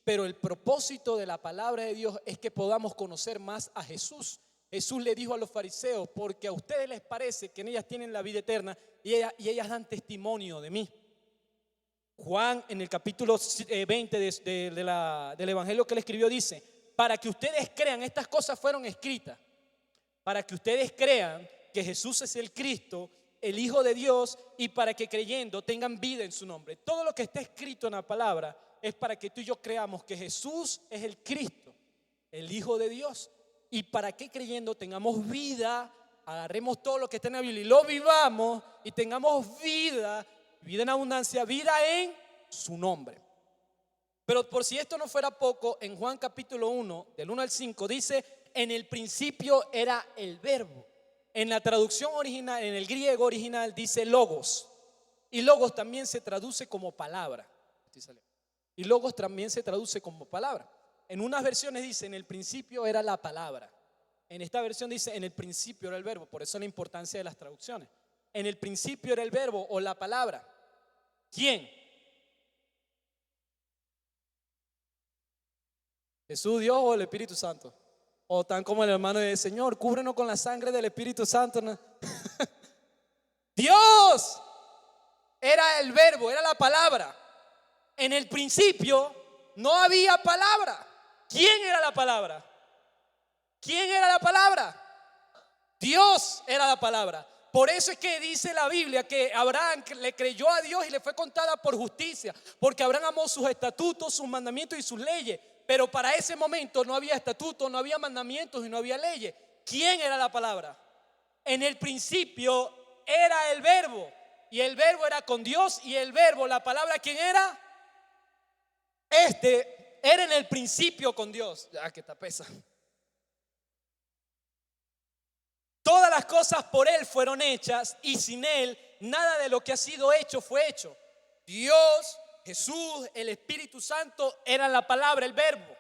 S1: Pero el propósito de la palabra de Dios es que podamos conocer más a Jesús. Jesús le dijo a los fariseos, porque a ustedes les parece que en ellas tienen la vida eterna y ellas dan testimonio de mí. Juan en el capítulo 20 del evangelio que le escribió dice, para que ustedes crean, estas cosas fueron escritas, para que ustedes crean que Jesús es el Cristo, el Hijo de Dios, y para que creyendo tengan vida en su nombre. Todo lo que está escrito en la palabra es para que tú y yo creamos que Jesús es el Cristo, el Hijo de Dios, y para que creyendo tengamos vida, agarremos todo lo que está en la Biblia y lo vivamos y tengamos vida en abundancia, vida en su nombre. Pero por si esto no fuera poco, en Juan capítulo 1, del 1 al 5, dice, en el principio era el verbo. En la traducción original, en el griego original, dice logos. Y logos también se traduce como palabra. Y logos también se traduce como palabra. En unas versiones dice, en el principio era la palabra. En esta versión dice, en el principio era el verbo. Por eso la importancia de las traducciones. En el principio era el verbo o la palabra. ¿Quién? ¿Jesús, Dios o el Espíritu Santo? O tan como el hermano de Señor, cúbrenos con la sangre del Espíritu Santo. ¿No? Dios era el verbo, era la palabra. En el principio no había palabra. ¿Quién era la palabra? ¿Quién era la palabra? Dios era la palabra. Por eso es que dice la Biblia que Abraham le creyó a Dios y le fue contada por justicia, porque Abraham amó sus estatutos, sus mandamientos y sus leyes. Pero para ese momento no había estatutos, no había mandamientos y no había leyes. ¿Quién era la palabra? En el principio era el verbo, y el verbo era con Dios, y el verbo, la palabra, ¿quién era? Era en el principio con Dios. Ya que está pesa. Todas las cosas por Él fueron hechas, y sin Él nada de lo que ha sido hecho fue hecho. Dios, Jesús, el Espíritu Santo eran la palabra, el verbo.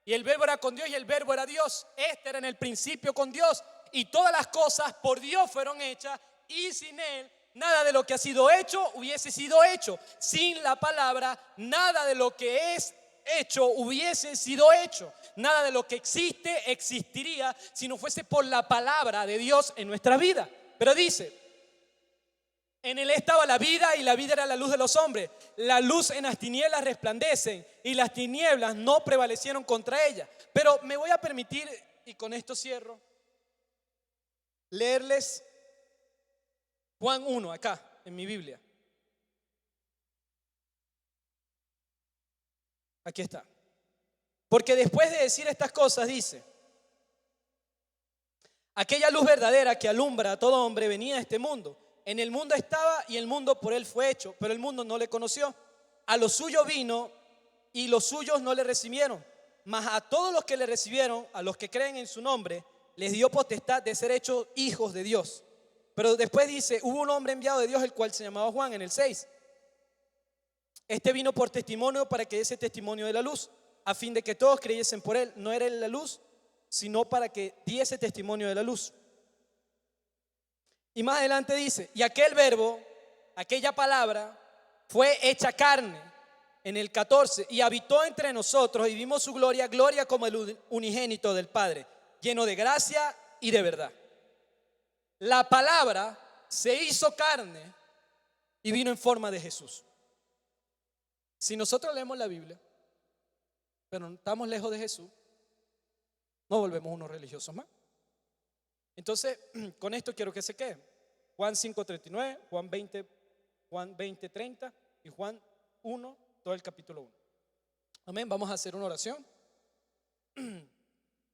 S1: Y el verbo era con Dios y el verbo era Dios. Este era en el principio con Dios. Y todas las cosas por Dios fueron hechas, y sin Él nada de lo que ha sido hecho hubiese sido hecho. Sin la palabra nada de lo que es hecho hubiese sido hecho. Nada de lo que existe existiría si no fuese por la palabra de Dios en nuestra vida. Pero dice, en Él estaba la vida y la vida era la luz de los hombres. La luz en las tinieblas resplandecen y las tinieblas no prevalecieron contra ella. Pero me voy a permitir, y con esto cierro, leerles Juan 1 acá en mi Biblia. Aquí está. Porque después de decir estas cosas dice: aquella luz verdadera que alumbra a todo hombre venía a este mundo. En el mundo estaba y el mundo por él fue hecho, pero el mundo no le conoció. A los suyos vino y los suyos no le recibieron. Mas a todos los que le recibieron, a los que creen en su nombre, les dio potestad de ser hechos hijos de Dios. Pero después dice, hubo un hombre enviado de Dios, el cual se llamaba Juan, en el 6. Este vino por testimonio para que diese testimonio de la luz, a fin de que todos creyesen por él. No era él la luz, sino para que diese testimonio de la luz. Y más adelante dice, y aquel verbo, aquella palabra, fue hecha carne, en el 14, y habitó entre nosotros y vimos su gloria, gloria como el unigénito del Padre, lleno de gracia y de verdad. La palabra se hizo carne y vino en forma de Jesús. Si nosotros leemos la Biblia, pero estamos lejos de Jesús, no volvemos unos religiosos más. Entonces, con esto quiero que se quede. Juan 5:39, Juan 20:30 y Juan 1, todo el capítulo 1. Amén, vamos a hacer una oración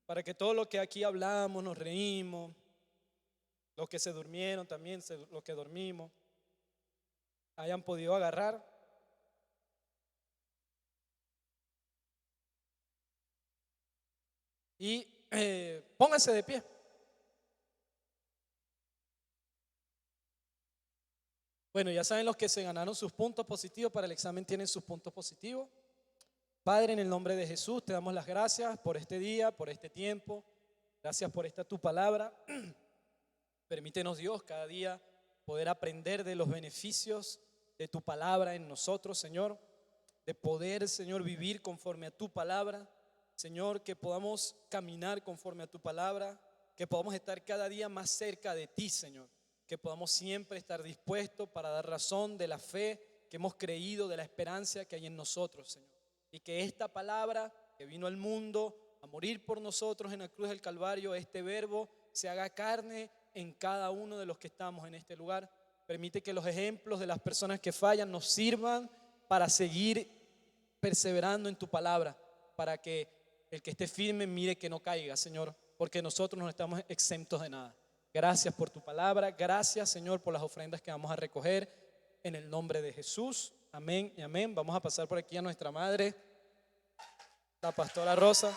S1: para que todo lo que aquí hablamos, nos reímos, los que se durmieron también, los que dormimos, hayan podido agarrar. Y pónganse de pie. Bueno, ya saben, los que se ganaron sus puntos positivos para el examen tienen sus puntos positivos. Padre, en el nombre de Jesús te damos las gracias por este día, por este tiempo. Gracias por esta tu palabra. Permítenos, Dios, cada día poder aprender de los beneficios de tu palabra en nosotros, Señor. De poder, Señor, vivir conforme a tu palabra. Señor, que podamos caminar conforme a tu palabra, que podamos estar cada día más cerca de ti, Señor, que podamos siempre estar dispuestos para dar razón de la fe que hemos creído, de la esperanza que hay en nosotros, Señor, y que esta palabra que vino al mundo a morir por nosotros en la cruz del Calvario, este verbo se haga carne en cada uno de los que estamos en este lugar. Permite que los ejemplos de las personas que fallan nos sirvan para seguir perseverando en tu palabra, para que el que esté firme mire que no caiga, Señor, porque nosotros no estamos exentos de nada. Gracias por tu palabra, gracias, Señor, por las ofrendas que vamos a recoger en el nombre de Jesús. Amén y amén. Vamos a pasar por aquí a nuestra madre, la pastora Rosa.